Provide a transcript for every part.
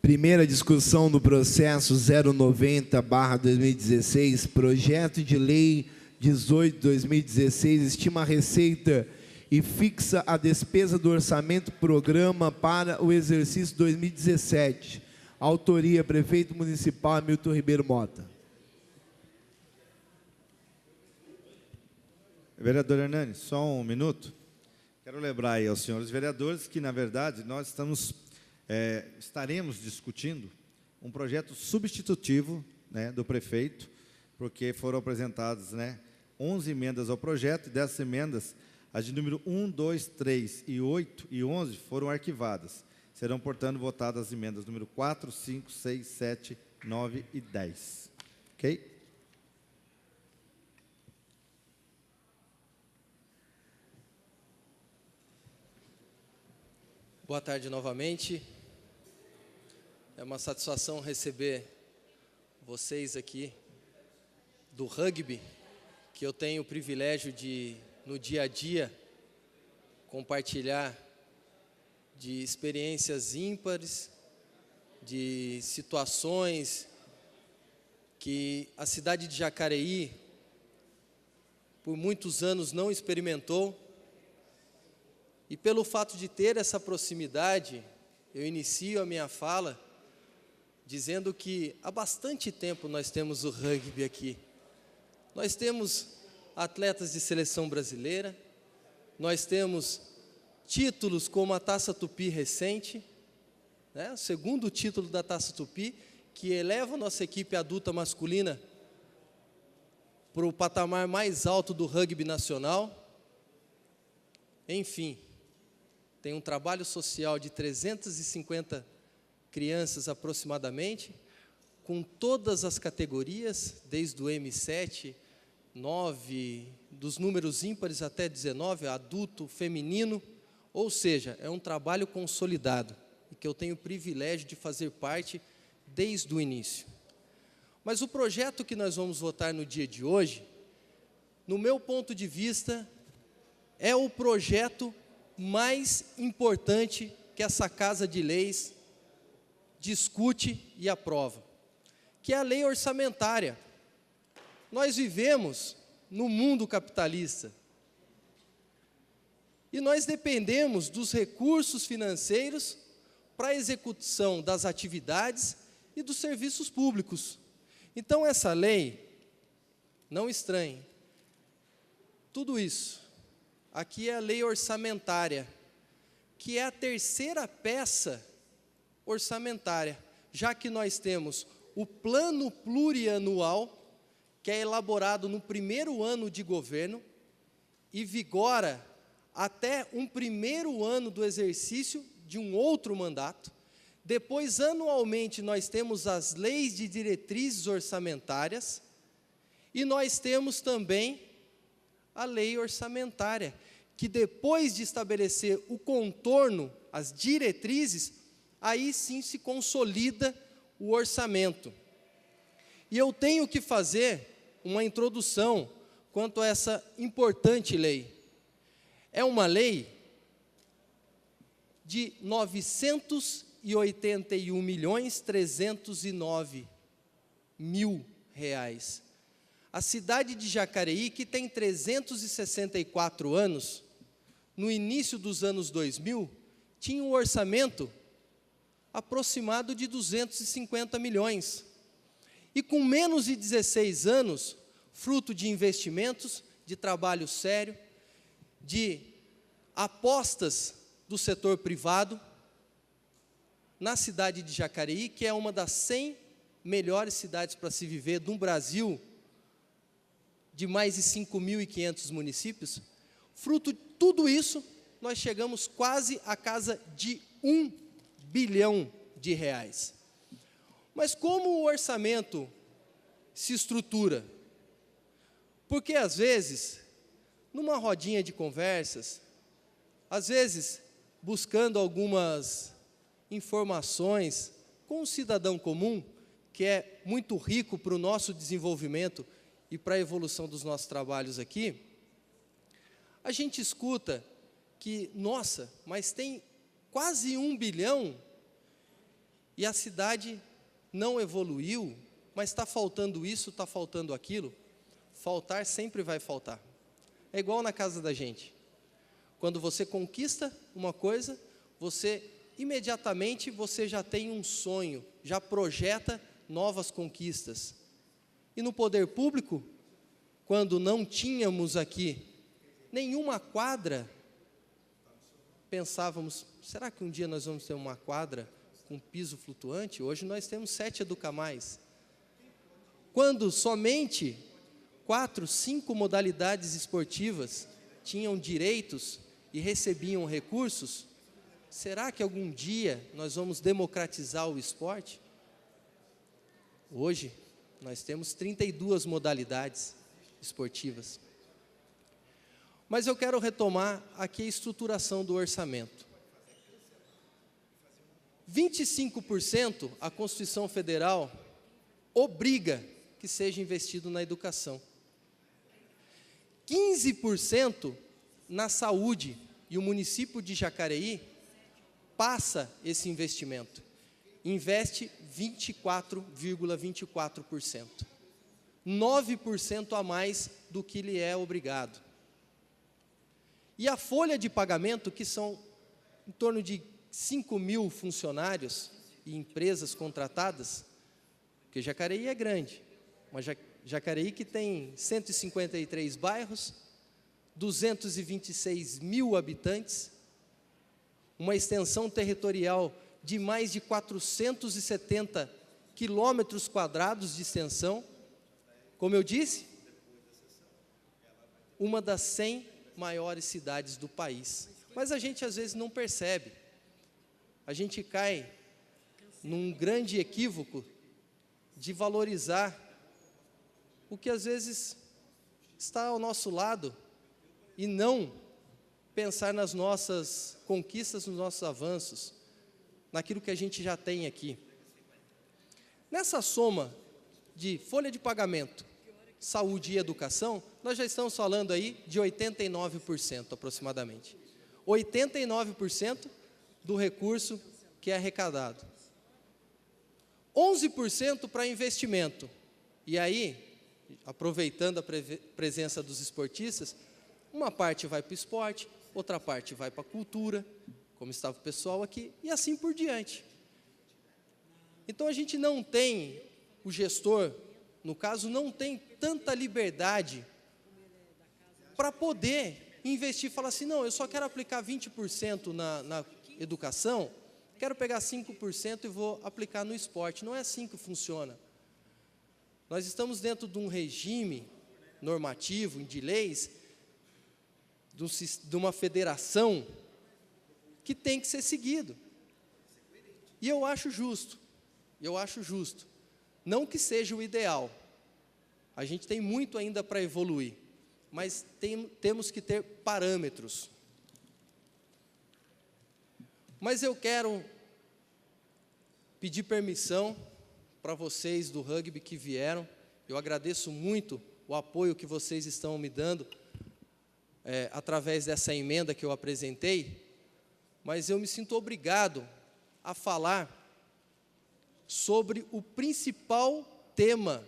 Primeira discussão do processo 090/2016, projeto de lei 18/2016, estima a receita e fixa a despesa do orçamento programa para o exercício 2017. Autoria, prefeito municipal Hamilton Ribeiro Mota. Vereador Hernani, só um minuto. Quero lembrar aí aos senhores vereadores que, na verdade, nós estaremos discutindo um projeto substitutivo, do prefeito, porque foram apresentadas 11 emendas ao projeto, e dessas emendas, as de número 1, 2, 3, 8 e 11 foram arquivadas. Serão, portanto, votadas as emendas número 4, 5, 6, 7, 9 e 10. Ok? Boa tarde novamente. É uma satisfação receber vocês aqui do rugby, que eu tenho o privilégio de, no dia a dia, compartilhar de experiências ímpares, de situações que a cidade de Jacareí, por muitos anos, não experimentou. E pelo fato de ter essa proximidade, eu inicio a minha fala dizendo que há bastante tempo nós temos o rugby aqui. Nós temos atletas de seleção brasileira, nós temos títulos como a Taça Tupi recente, o segundo título da Taça Tupi, que eleva a nossa equipe adulta masculina para o patamar mais alto do rugby nacional. Enfim, tem um trabalho social de 350 crianças aproximadamente, com todas as categorias, desde o M7, 9, dos números ímpares até 19, adulto, feminino, ou seja, é um trabalho consolidado, e que eu tenho o privilégio de fazer parte desde o início. Mas o projeto que nós vamos votar no dia de hoje, no meu ponto de vista, é o projeto mais importante que essa Casa de Leis discute e aprova, que é a lei orçamentária. Nós vivemos no mundo capitalista e nós dependemos dos recursos financeiros para a execução das atividades e dos serviços públicos. Então, essa lei, não estranhe, tudo isso, aqui é a lei orçamentária, que é a terceira peça orçamentária, já que nós temos o plano plurianual, que é elaborado no primeiro ano de governo e vigora até um primeiro ano do exercício de um outro mandato. Depois, anualmente, nós temos as leis de diretrizes orçamentárias e nós temos também a lei orçamentária, que depois de estabelecer o contorno, as diretrizes, aí sim se consolida o orçamento. E eu tenho que fazer uma introdução quanto a essa importante lei. É uma lei de R$ 981.309.000. A cidade de Jacareí, que tem 364 anos, no início dos anos 2000, tinha um orçamento aproximado de 250 milhões. E com menos de 16 anos, fruto de investimentos, de trabalho sério, de apostas do setor privado, na cidade de Jacareí, que é uma das 100 melhores cidades para se viver do Brasil, de mais de 5.500 municípios, fruto de tudo isso, nós chegamos quase à casa de R$ 1 bilhão. Mas como o orçamento se estrutura? Porque, às vezes, numa rodinha de conversas, às vezes, buscando algumas informações com um cidadão comum, que é muito rico para o nosso desenvolvimento e para a evolução dos nossos trabalhos aqui, a gente escuta que, nossa, mas tem quase 1 bilhão, e a cidade não evoluiu, mas está faltando isso, está faltando aquilo, faltar sempre vai faltar. É igual na casa da gente. Quando você conquista uma coisa, você imediatamente você já tem um sonho, já projeta novas conquistas. E no poder público, quando não tínhamos aqui nenhuma quadra, pensávamos, será que um dia nós vamos ter uma quadra com piso flutuante? Hoje nós temos 7 Educamais. Quando somente 4, 5 modalidades esportivas tinham direitos e recebiam recursos, será que algum dia nós vamos democratizar o esporte? Hoje, nós temos 32 modalidades esportivas. Mas eu quero retomar aqui a estruturação do orçamento. 25% a Constituição Federal obriga que seja investido na educação. 15% na saúde, e o município de Jacareí passa esse investimento. Investe 24,24%. 9% a mais do que lhe é obrigado. E a folha de pagamento, que são em torno de 5.000 funcionários e empresas contratadas, porque Jacareí é grande, mas Jacareí que tem 153 bairros, 226 mil habitantes, uma extensão territorial de mais de 470 quilômetros quadrados de extensão. Como eu disse, uma das 100 maiores cidades do país. Mas a gente às vezes não percebe. A gente cai num grande equívoco de valorizar o que às vezes está ao nosso lado e não pensar nas nossas conquistas, nos nossos avanços, naquilo que a gente já tem aqui. Nessa soma de folha de pagamento, saúde e educação, nós já estamos falando aí de 89% aproximadamente. 89% do recurso que é arrecadado. 11% para investimento. E aí, aproveitando a presença dos esportistas, uma parte vai para o esporte, outra parte vai para a cultura, como estava o pessoal aqui, e assim por diante. Então a gente não tem, o gestor, no caso, não tem tanta liberdade para poder investir, falar assim, não, eu só quero aplicar 20% na educação, quero pegar 5% e vou aplicar no esporte. Não é assim que funciona. Nós estamos dentro de um regime normativo, de leis, de uma federação que tem que ser seguido. E eu acho justo, não que seja o ideal, a gente tem muito ainda para evoluir, mas temos que ter parâmetros. Mas eu quero pedir permissão para vocês do rugby que vieram, eu agradeço muito o apoio que vocês estão me dando, através dessa emenda que eu apresentei, mas eu me sinto obrigado a falar sobre o principal tema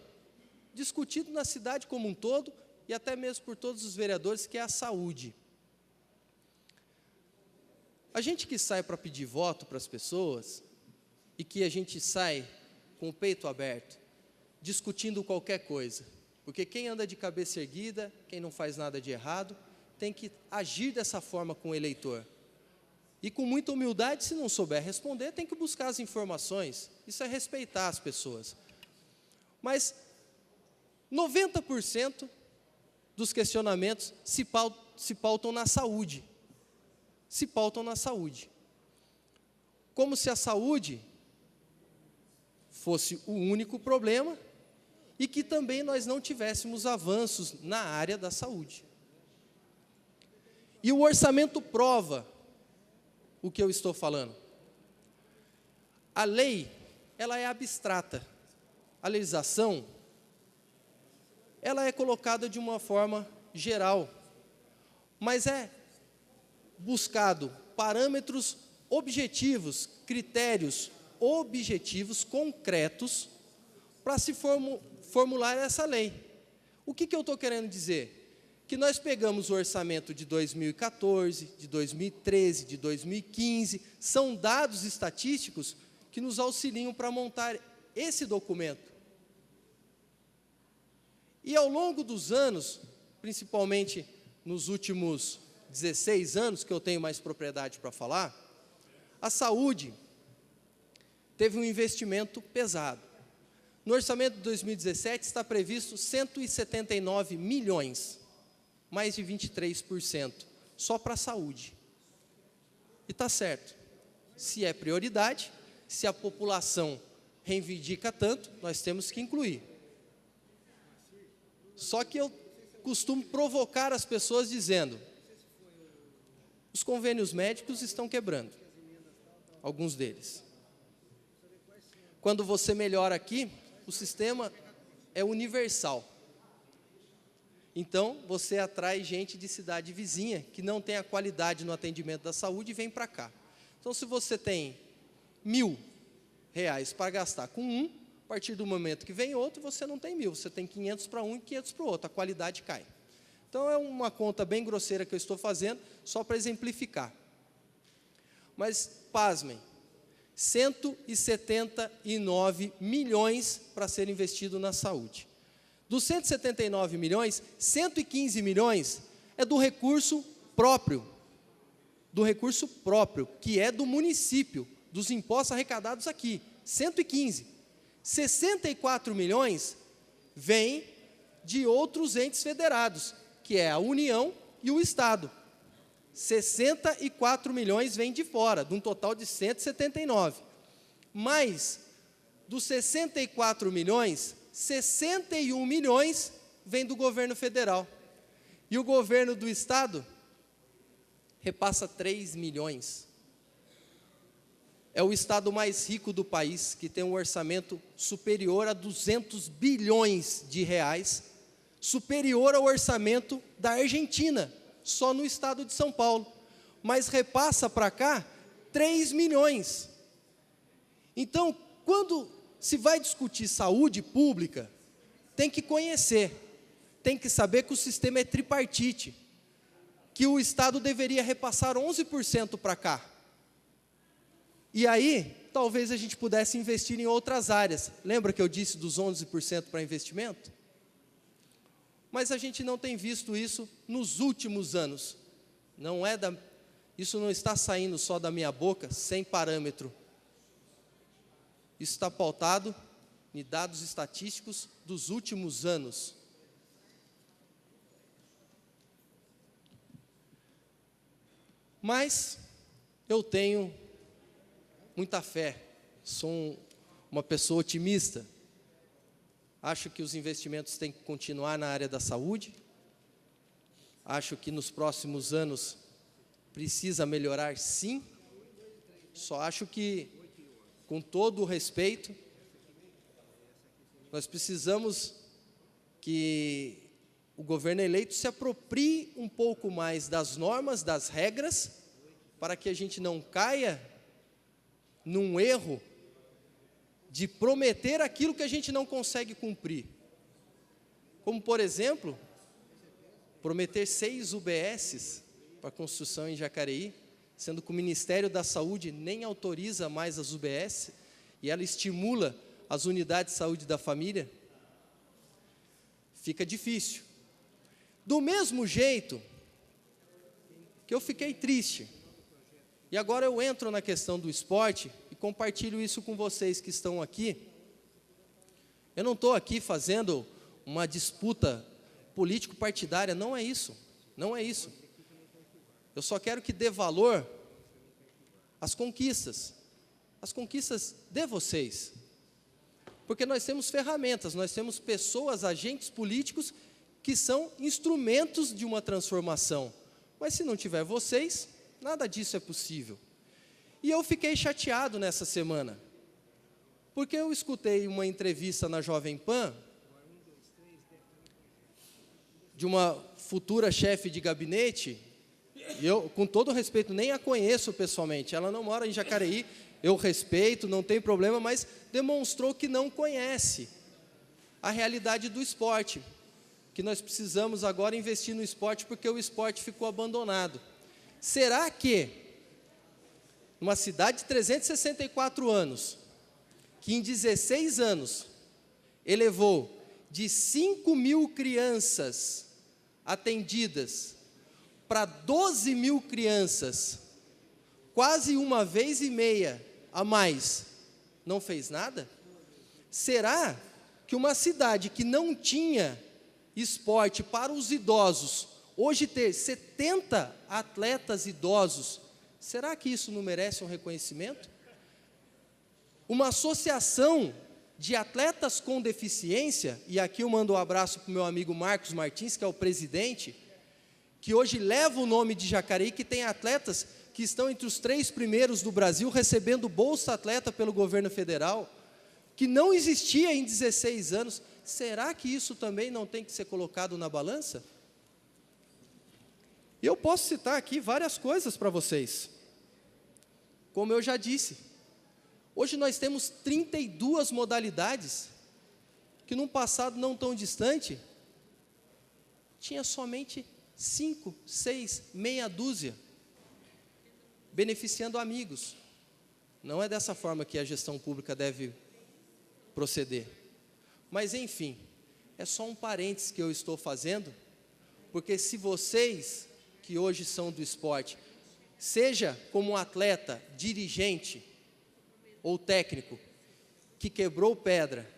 discutido na cidade como um todo e até mesmo por todos os vereadores, que é a saúde. A gente que sai para pedir voto para as pessoas e que a gente sai com o peito aberto, discutindo qualquer coisa, porque quem anda de cabeça erguida, quem não faz nada de errado, tem que agir dessa forma com o eleitor. E com muita humildade, se não souber responder, tem que buscar as informações. Isso é respeitar as pessoas. Mas 90% dos questionamentos se pautam na saúde. Se pautam na saúde. Como se a saúde fosse o único problema e que também nós não tivéssemos avanços na área da saúde. E o orçamento prova o que eu estou falando. A lei, ela é abstrata. A legislação, ela é colocada de uma forma geral, mas é buscado parâmetros objetivos, critérios objetivos concretos para se formular essa lei. O que eu estou querendo dizer? Que nós pegamos o orçamento de 2014, de 2013, de 2015, são dados estatísticos que nos auxiliam para montar esse documento. E ao longo dos anos, principalmente nos últimos 16 anos, que eu tenho mais propriedade para falar, a saúde teve um investimento pesado. No orçamento de 2017 está previsto 179 milhões, mais de 23%, só para a saúde. E está certo, se é prioridade, se a população reivindica tanto, nós temos que incluir. Só que eu costumo provocar as pessoas dizendo, os convênios médicos estão quebrando, alguns deles. Quando você melhora aqui, o sistema é universal. Então, você atrai gente de cidade vizinha, que não tem a qualidade no atendimento da saúde e vem para cá. Então, se você tem R$1.000 para gastar com um, a partir do momento que vem outro, você não tem 1.000, você tem 500 para um e 500 para o outro, a qualidade cai. Então, é uma conta bem grosseira que eu estou fazendo, só para exemplificar. Mas, pasmem, 179 milhões para ser investido na saúde. Dos 179 milhões, 115 milhões é do recurso próprio, que é do município, dos impostos arrecadados aqui, 115. 64 milhões vem de outros entes federados, que é a União e o Estado. 64 milhões vem de fora, de um total de 179. Mas, dos 64 milhões, 61 milhões vem do governo federal. E o governo do Estado repassa 3 milhões. É o Estado mais rico do país, que tem um orçamento superior a 200 bilhões de reais, superior ao orçamento da Argentina, só no estado de São Paulo, mas repassa para cá 3 milhões. Então, quando se vai discutir saúde pública, tem que conhecer, tem que saber que o sistema é tripartite, que o Estado deveria repassar 11% para cá. E aí, talvez a gente pudesse investir em outras áreas. Lembra que eu disse dos 11% para investimento? Mas a gente não tem visto isso nos últimos anos. Isso não está saindo só da minha boca, sem parâmetro. Isso está pautado em dados estatísticos dos últimos anos. Mas eu tenho muita fé, sou uma pessoa otimista. Acho que os investimentos têm que continuar na área da saúde. Acho que nos próximos anos precisa melhorar, sim. Só acho que, com todo o respeito, nós precisamos que o governo eleito se aproprie um pouco mais das normas, das regras, para que a gente não caia num erro de prometer aquilo que a gente não consegue cumprir. Como, por exemplo, prometer 6 UBSs para construção em Jacareí, sendo que o Ministério da Saúde nem autoriza mais as UBS, e ela estimula as unidades de saúde da família, fica difícil. Do mesmo jeito que eu fiquei triste, e agora eu entro na questão do esporte e compartilho isso com vocês que estão aqui. Eu não estou aqui fazendo uma disputa político-partidária, não é isso, não é isso. Eu só quero que dê valor às conquistas de vocês. Porque nós temos ferramentas, nós temos pessoas, agentes políticos, que são instrumentos de uma transformação. Mas se não tiver vocês, nada disso é possível. E eu fiquei chateado nessa semana, porque eu escutei uma entrevista na Jovem Pan, de uma futura chefe de gabinete, e eu, com todo respeito, nem a conheço pessoalmente, ela não mora em Jacareí, eu respeito, não tem problema, mas demonstrou que não conhece a realidade do esporte, que nós precisamos agora investir no esporte porque o esporte ficou abandonado. Será que, numa cidade de 364 anos, que em 16 anos elevou de 5.000 crianças atendidas para 12.000 crianças, quase uma vez e meia a mais, não fez nada? Será que uma cidade que não tinha esporte para os idosos, hoje ter 70 atletas idosos, será que isso não merece um reconhecimento? Uma associação de atletas com deficiência, e aqui eu mando um abraço para o meu amigo Marcos Martins, que é o presidente, que hoje leva o nome de Jacareí, que tem atletas que estão entre os 3 primeiros do Brasil, recebendo Bolsa Atleta pelo governo federal, que não existia em 16 anos. Será que isso também não tem que ser colocado na balança? E eu posso citar aqui várias coisas para vocês. Como eu já disse, hoje nós temos 32 modalidades, que num passado não tão distante, tinha somente 5, 6, meia dúzia, beneficiando amigos. Não é dessa forma que a gestão pública deve proceder. Mas, enfim, é só um parênteses que eu estou fazendo, porque se vocês, que hoje são do esporte, seja como um atleta, dirigente ou técnico, que quebrou pedra,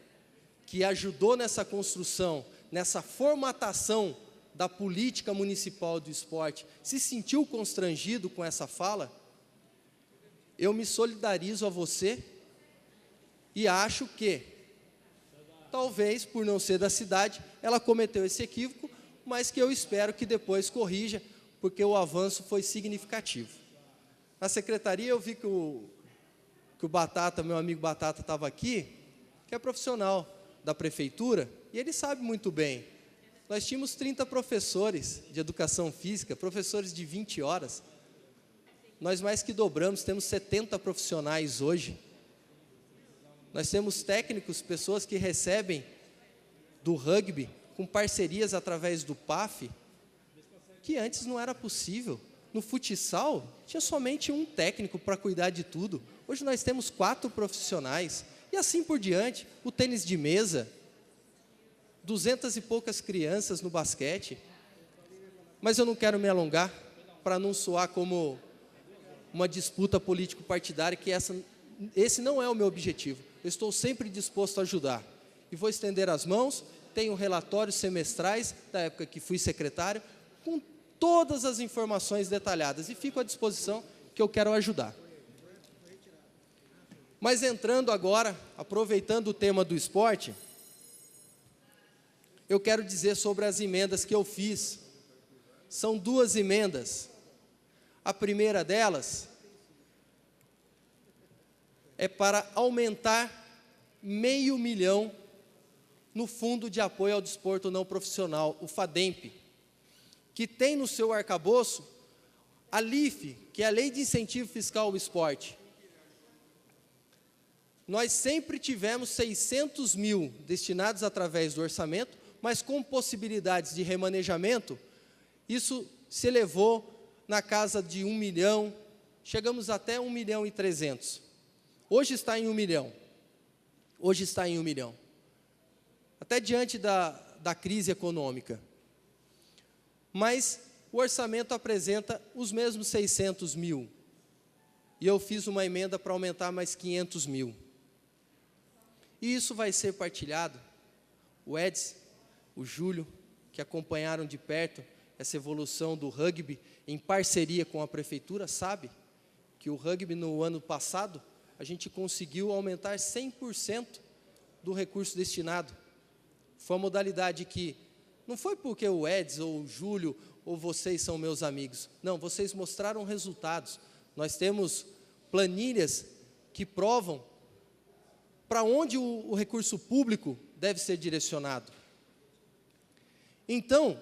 que ajudou nessa construção, nessa formatação da política municipal do esporte, se sentiu constrangido com essa fala, eu me solidarizo a você e acho que, talvez, por não ser da cidade, ela cometeu esse equívoco, mas que eu espero que depois corrija, porque o avanço foi significativo. Na secretaria eu vi que o Batata, meu amigo Batata, estava aqui, que é profissional da prefeitura, e ele sabe muito bem. Nós tínhamos 30 professores de educação física, professores de 20 horas. Nós mais que dobramos, temos 70 profissionais hoje. Nós temos técnicos, pessoas que recebem do rugby, com parcerias através do PAF, que antes não era possível. No futsal, tinha somente um técnico para cuidar de tudo. Hoje nós temos 4 profissionais, e assim por diante. O tênis de mesa, 200 e poucas crianças no basquete. Mas eu não quero me alongar, para não soar como uma disputa político-partidária, que esse não é o meu objetivo. Eu estou sempre disposto a ajudar. E vou estender as mãos, tenho relatórios semestrais, da época que fui secretário, com todas as informações detalhadas, e fico à disposição, que eu quero ajudar. Mas entrando agora, aproveitando o tema do esporte, eu quero dizer sobre as emendas que eu fiz. São 2 emendas. A primeira delas é para aumentar R$500 mil no Fundo de Apoio ao Desporto Não Profissional, o FADEMP, que tem no seu arcabouço a LIFE, que é a Lei de Incentivo Fiscal ao Esporte. Nós sempre tivemos 600 mil destinados através do orçamento, mas com possibilidades de remanejamento, isso se elevou na casa de 1 milhão, chegamos até 1.300.000. Hoje está em 1 milhão. Hoje está em 1 milhão. Até diante da crise econômica. Mas o orçamento apresenta os mesmos 600 mil. E eu fiz uma emenda para aumentar mais 500 mil. E isso vai ser partilhado. O Edson, o Júlio, que acompanharam de perto essa evolução do rugby, em parceria com a prefeitura, sabe que o rugby no ano passado, a gente conseguiu aumentar 100% do recurso destinado. Foi uma modalidade que, não foi porque o Edson, ou o Júlio, ou vocês são meus amigos. Não, vocês mostraram resultados. Nós temos planilhas que provam para onde o recurso público deve ser direcionado. Então,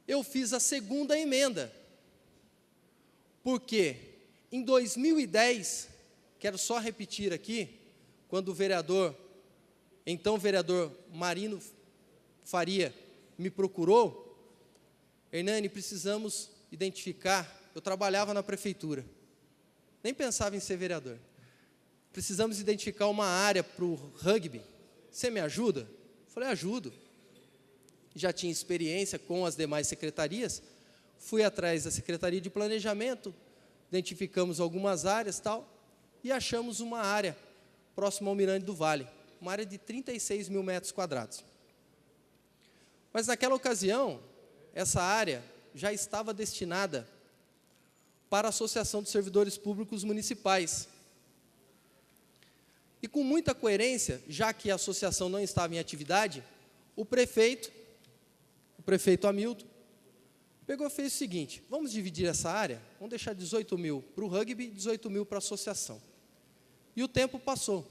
eu fiz a segunda emenda, porque em 2010 quero só repetir aqui, quando o então vereador Marino Faria me procurou, Hernani, precisamos identificar, eu trabalhava na prefeitura, nem pensava em ser vereador, precisamos identificar uma área para o rugby, você me ajuda? Eu falei, ajudo. Já tinha experiência com as demais secretarias, fui atrás da Secretaria de Planejamento, identificamos algumas áreas tal, e achamos uma área próxima ao Mirante do Vale, uma área de 36 mil metros quadrados. Mas naquela ocasião, essa área já estava destinada para a Associação dos Servidores Públicos Municipais. E com muita coerência, já que a associação não estava em atividade, o prefeito Hamilton, pegou e fez o seguinte, vamos dividir essa área, vamos deixar 18 mil para o rugby, 18 mil para a associação. E o tempo passou.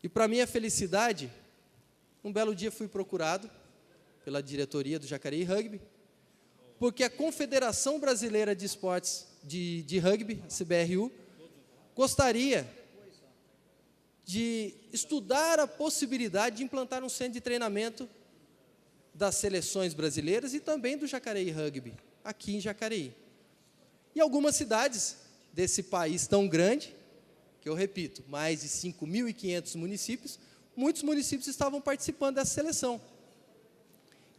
E para minha felicidade, um belo dia fui procurado pela diretoria do Jacareí Rugby, porque a Confederação Brasileira de Esportes de Rugby, a CBRU, gostaria de estudar a possibilidade de implantar um centro de treinamento das seleções brasileiras e também do Jacareí Rugby, aqui em Jacareí. E algumas cidades desse país tão grande, que eu repito, mais de 5.500 municípios, muitos municípios estavam participando dessa seleção.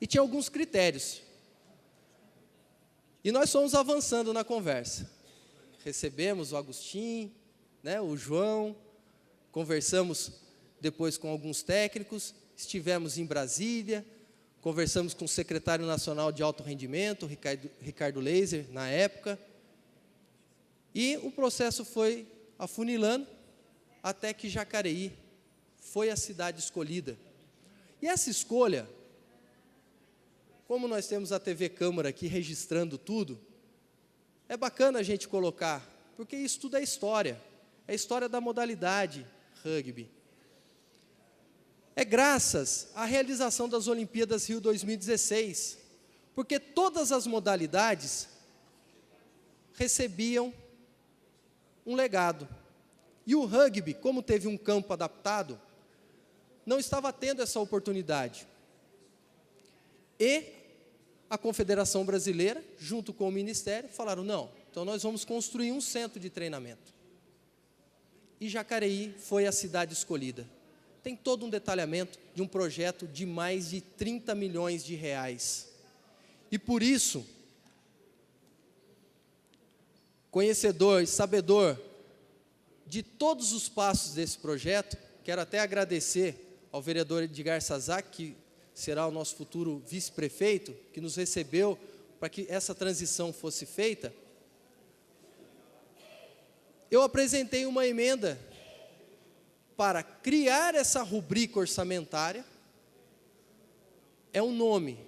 E tinha alguns critérios. E nós fomos avançando na conversa. Recebemos o Agostinho, né, o João, conversamos depois com alguns técnicos, estivemos em Brasília, conversamos com o secretário nacional de alto rendimento, Ricardo Leiser, na época, e o processo foi afunilando até que Jacareí foi a cidade escolhida. E essa escolha, como nós temos a TV Câmara aqui registrando tudo, é bacana a gente colocar, porque isso tudo é a história da modalidade rugby. É graças à realização das Olimpíadas Rio 2016, porque todas as modalidades recebiam um legado. E o rugby, como teve um campo adaptado, não estava tendo essa oportunidade. E a Confederação Brasileira, junto com o Ministério, falaram, não, então nós vamos construir um centro de treinamento. E Jacareí foi a cidade escolhida. Tem todo um detalhamento de um projeto de mais de 30 milhões de reais. E por isso, conhecedor e sabedor de todos os passos desse projeto, quero até agradecer ao vereador Edgar Sazak, que será o nosso futuro vice-prefeito, que nos recebeu para que essa transição fosse feita. Eu apresentei uma emenda para criar essa rubrica orçamentária, é um nome,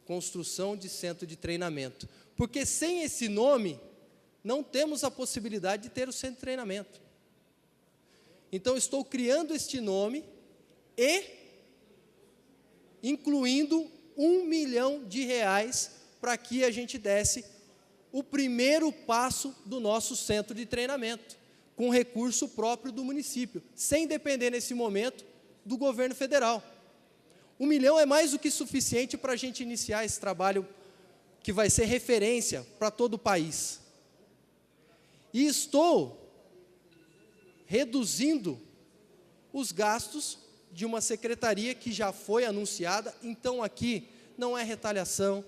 construção de centro de treinamento, porque sem esse nome, não temos a possibilidade de ter o centro de treinamento. Então, estou criando este nome e incluindo R$1 milhão para que a gente desse o primeiro passo do nosso centro de treinamento, com recurso próprio do município, sem depender nesse momento do governo federal. R$1 milhão é mais do que suficiente para a gente iniciar esse trabalho que vai ser referência para todo o país. E estou reduzindo os gastos de uma secretaria que já foi anunciada, então aqui não é retaliação,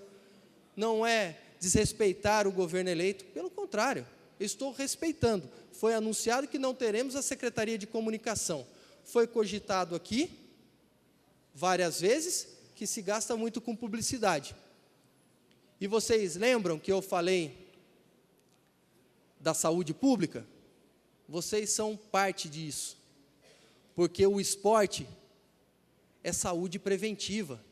não é desrespeitar o governo eleito, pelo contrário, estou respeitando. Foi anunciado que não teremos a Secretaria de Comunicação. Foi cogitado aqui, várias vezes, que se gasta muito com publicidade. E vocês lembram que eu falei da saúde pública? Vocês são parte disso, porque o esporte é saúde preventiva,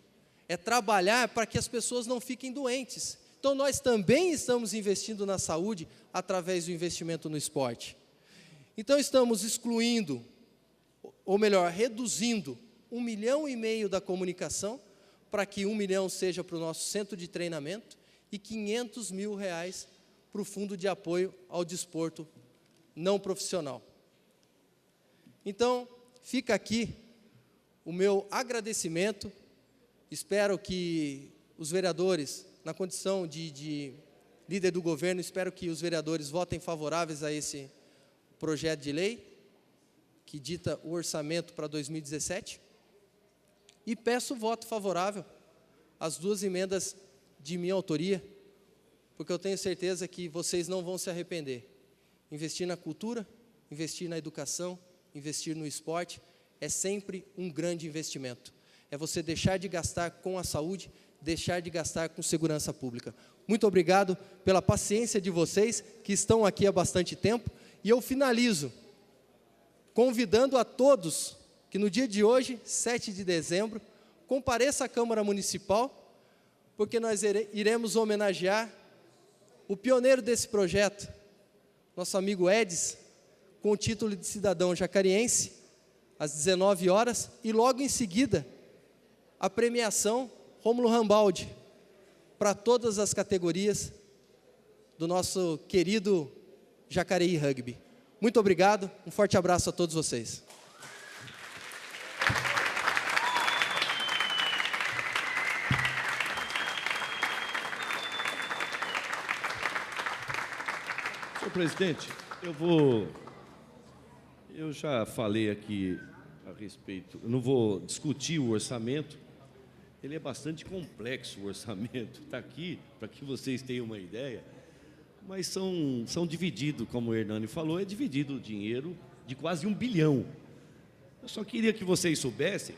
é trabalhar para que as pessoas não fiquem doentes. Então, nós também estamos investindo na saúde através do investimento no esporte. Então, estamos excluindo, ou melhor, reduzindo R$1,5 milhão da comunicação, para que R$1 milhão seja para o nosso centro de treinamento e R$500 mil para o fundo de apoio ao desporto não profissional. Então, fica aqui o meu agradecimento. Espero que os vereadores, na condição de líder do governo, espero que os vereadores votem favoráveis a esse projeto de lei, que dita o orçamento para 2017, e peço voto favorável às 2 emendas de minha autoria, porque eu tenho certeza que vocês não vão se arrepender. Investir na cultura, investir na educação, investir no esporte, é sempre um grande investimento. É você deixar de gastar com a saúde, deixar de gastar com segurança pública. Muito obrigado pela paciência de vocês, que estão aqui há bastante tempo, e eu finalizo convidando a todos que no dia de hoje, 7 de dezembro, compareça à Câmara Municipal, porque nós iremos homenagear o pioneiro desse projeto, nosso amigo Edis, com o título de cidadão jacariense, às 19 horas, e logo em seguida, a premiação Rômulo Rambaldi, para todas as categorias do nosso querido Jacareí Rugby. Muito obrigado, um forte abraço a todos vocês. Senhor presidente, eu já falei aqui a respeito, eu não vou discutir o orçamento, ele é bastante complexo, o orçamento, está aqui para que vocês tenham uma ideia, mas são divididos, como o Hernani falou, é dividido o dinheiro de quase 1 bilhão. Eu só queria que vocês soubessem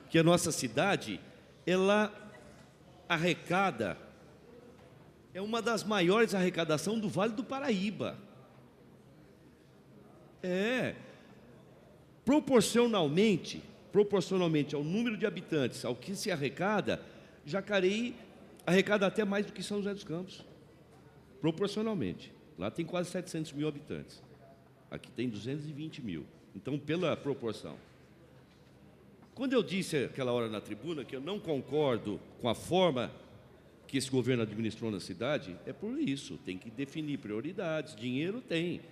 que a nossa cidade, ela arrecada, é uma das maiores arrecadações do Vale do Paraíba. Proporcionalmente ao número de habitantes, ao que se arrecada, Jacareí arrecada até mais do que São José dos Campos, proporcionalmente. Lá tem quase 700 mil habitantes, aqui tem 220 mil, então pela proporção. Quando eu disse aquela hora na tribuna que eu não concordo com a forma que esse governo administrou na cidade, é por isso, tem que definir prioridades, dinheiro tem.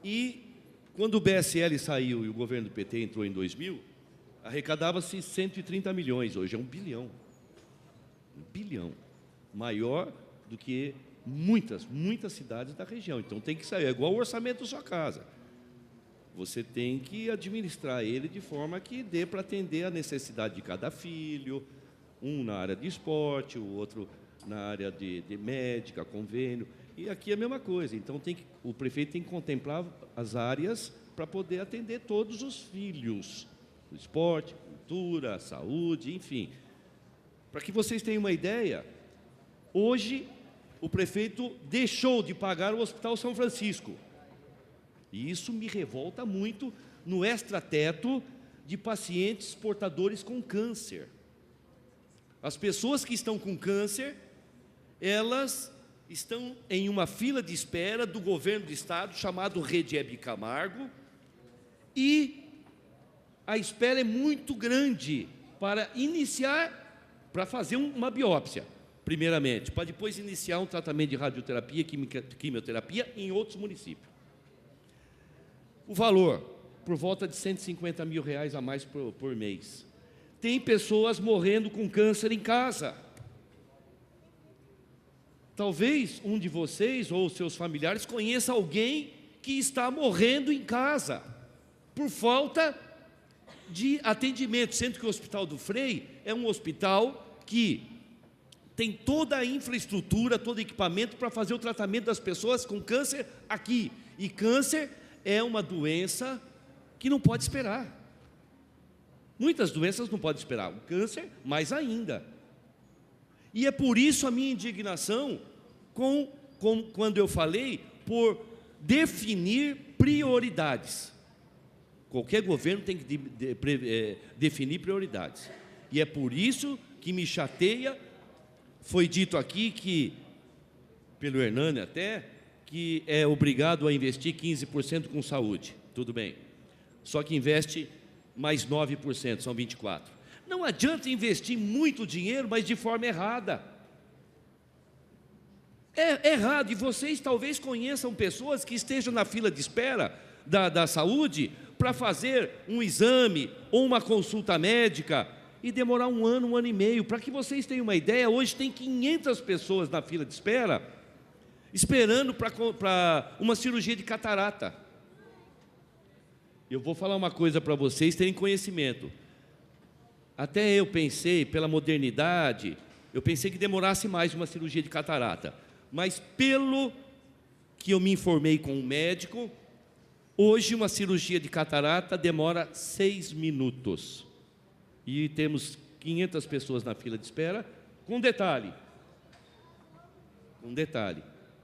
E quando o BSL saiu e o governo do PT entrou em 2000, arrecadava-se 130 milhões, hoje é 1 bilhão. 1 bilhão, maior do que muitas cidades da região. Então tem que sair, é igual o orçamento da sua casa. Você tem que administrar ele de forma que dê para atender a necessidade de cada filho, um na área de esporte, o outro na área de médica, convênio, e aqui é a mesma coisa. Então o prefeito tem que contemplar as áreas para poder atender todos os filhos, o esporte, cultura, saúde, enfim. Para que vocês tenham uma ideia, hoje o prefeito deixou de pagar o Hospital São Francisco, e isso me revolta muito no extrateto de pacientes portadores com câncer. As pessoas que estão com câncer, elas estão em uma fila de espera do governo do estado, chamado Rede Hebe Camargo, e a espera é muito grande para para fazer uma biópsia, primeiramente, para depois iniciar um tratamento de radioterapia, quimioterapia em outros municípios. O valor, por volta de R$150 mil a mais por mês. Tem pessoas morrendo com câncer em casa. Talvez um de vocês ou seus familiares conheça alguém que está morrendo em casa por falta de atendimento, sendo que o Hospital do Frei é um hospital que tem toda a infraestrutura, todo o equipamento para fazer o tratamento das pessoas com câncer aqui. E câncer é uma doença que não pode esperar. Muitas doenças não podem esperar, o câncer mais ainda. E é por isso a minha indignação quando eu falei por definir prioridades. Qualquer governo tem que definir prioridades. E é por isso que me chateia, foi dito aqui que, pelo Hernani até, que é obrigado a investir 15% com saúde. Tudo bem. Só que investe mais 9%, são 24%. Não adianta investir muito dinheiro, mas de forma errada. É errado, e vocês talvez conheçam pessoas que estejam na fila de espera da saúde para fazer um exame ou uma consulta médica e demorar um ano e meio. Para que vocês tenham uma ideia, hoje tem 500 pessoas na fila de espera, esperando para uma cirurgia de catarata. Eu vou falar uma coisa para vocês terem conhecimento. Até eu pensei, pela modernidade, eu pensei que demorasse mais uma cirurgia de catarata. Mas pelo que eu me informei com um médico, hoje uma cirurgia de catarata demora 6 minutos. E temos 500 pessoas na fila de espera, com detalhe,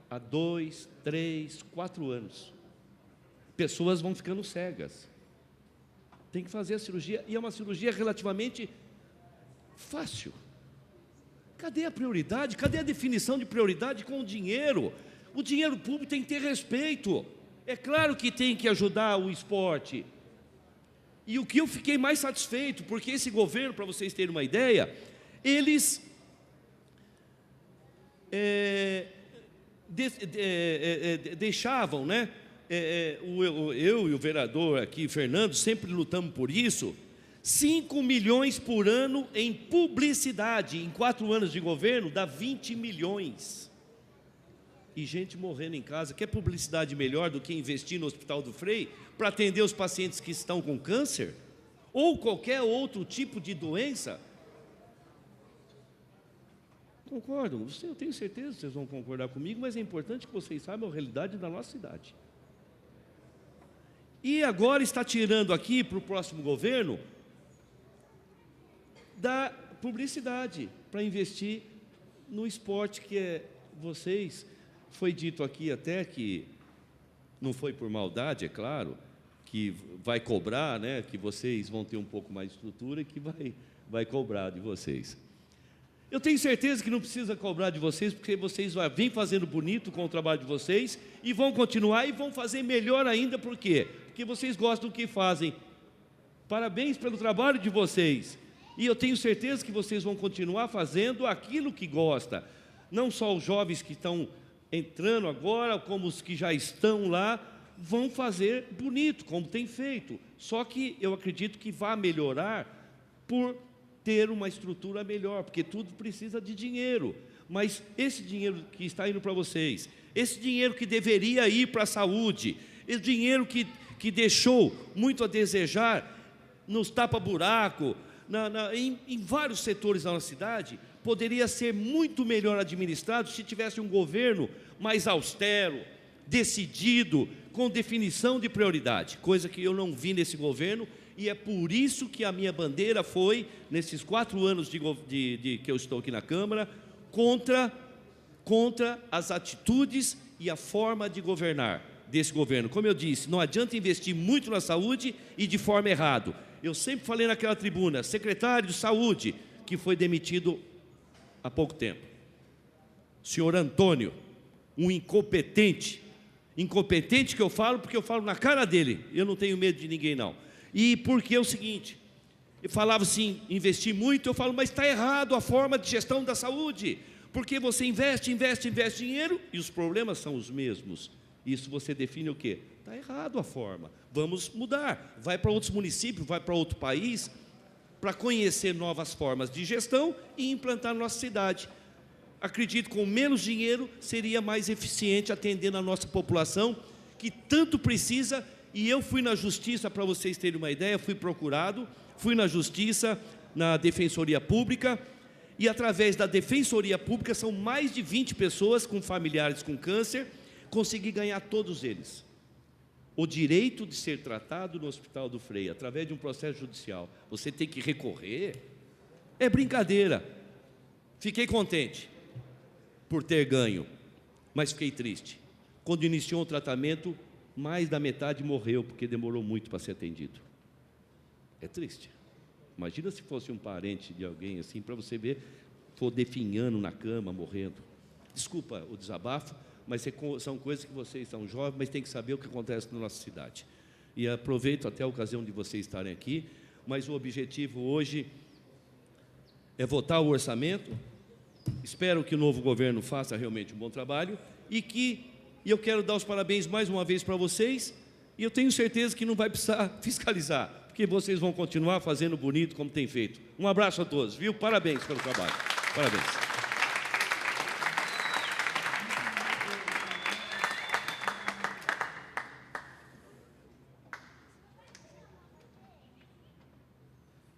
há 2, 3, 4 anos. Pessoas vão ficando cegas. Tem que fazer a cirurgia, e é uma cirurgia relativamente fácil. Cadê a prioridade? Cadê a definição de prioridade com o dinheiro? O dinheiro público tem que ter respeito. É claro que tem que ajudar o esporte. E o que eu fiquei mais satisfeito, porque esse governo, para vocês terem uma ideia, eles deixavam, né? Eu e o vereador aqui, Fernando, sempre lutamos por isso, 5 milhões por ano em publicidade. Em 4 anos de governo, dá 20 milhões. E gente morrendo em casa. Quer publicidade melhor do que investir no Hospital do Frei para atender os pacientes que estão com câncer? Ou qualquer outro tipo de doença? Concordam? Eu tenho certeza que vocês vão concordar comigo, mas é importante que vocês saibam a realidade da nossa cidade. E agora está tirando aqui para o próximo governo da publicidade para investir no esporte, que é vocês. Foi dito aqui até que não foi por maldade, é claro, que vai cobrar, né, que vocês vão ter um pouco mais de estrutura e que vai cobrar de vocês. Eu tenho certeza que não precisa cobrar de vocês, porque vocês vêm fazendo bonito com o trabalho de vocês e vão continuar e vão fazer melhor ainda. Por quê? Porque vocês gostam do que fazem. Parabéns pelo trabalho de vocês. E eu tenho certeza que vocês vão continuar fazendo aquilo que gostam. Não só os jovens que estão entrando agora, como os que já estão lá, vão fazer bonito, como tem feito. Só que eu acredito que vai melhorar por ter uma estrutura melhor, porque tudo precisa de dinheiro. Mas esse dinheiro que está indo para vocês, esse dinheiro que deveria ir para a saúde, esse dinheiro que deixou muito a desejar nos tapa-buraco, em vários setores da nossa cidade, poderia ser muito melhor administrado se tivesse um governo mais austero, decidido, com definição de prioridade, coisa que eu não vi nesse governo, e é por isso que a minha bandeira foi, nesses 4 anos que eu estou aqui na Câmara, contra as atitudes e a forma de governar desse governo. Como eu disse, não adianta investir muito na saúde e de forma errada. Eu sempre falei naquela tribuna, secretário de saúde, que foi demitido há pouco tempo. Senhor Antônio, um incompetente que eu falo, porque eu falo na cara dele, eu não tenho medo de ninguém não. E porque é o seguinte, eu falava assim, investir muito, eu falo, mas está errado a forma de gestão da saúde, porque você investe dinheiro e os problemas são os mesmos. Isso você define o quê? Está errado a forma, vamos mudar, vai para outros municípios, vai para outro país, para conhecer novas formas de gestão e implantar na nossa cidade. Acredito que com menos dinheiro seria mais eficiente atendendo a nossa população, que tanto precisa. E eu fui na justiça, para vocês terem uma ideia, fui procurado, fui na justiça, na Defensoria Pública, e através da Defensoria Pública, são mais de 20 pessoas com familiares com câncer, consegui ganhar todos eles o direito de ser tratado no Hospital do Frei, através de um processo judicial. Você tem que recorrer? É brincadeira. Fiquei contente por ter ganho, mas fiquei triste. Quando iniciou o tratamento, mais da metade morreu, porque demorou muito para ser atendido. É triste. Imagina se fosse um parente de alguém assim, para você ver, for definhando na cama, morrendo. Desculpa o desabafo, mas são coisas que vocês são jovens, mas tem que saber o que acontece na nossa cidade. E aproveito até a ocasião de vocês estarem aqui, mas o objetivo hoje é votar o orçamento, espero que o novo governo faça realmente um bom trabalho e eu quero dar os parabéns mais uma vez para vocês, e eu tenho certeza que não vai precisar fiscalizar, porque vocês vão continuar fazendo bonito como tem feito. Um abraço a todos, viu? Parabéns pelo trabalho. Parabéns.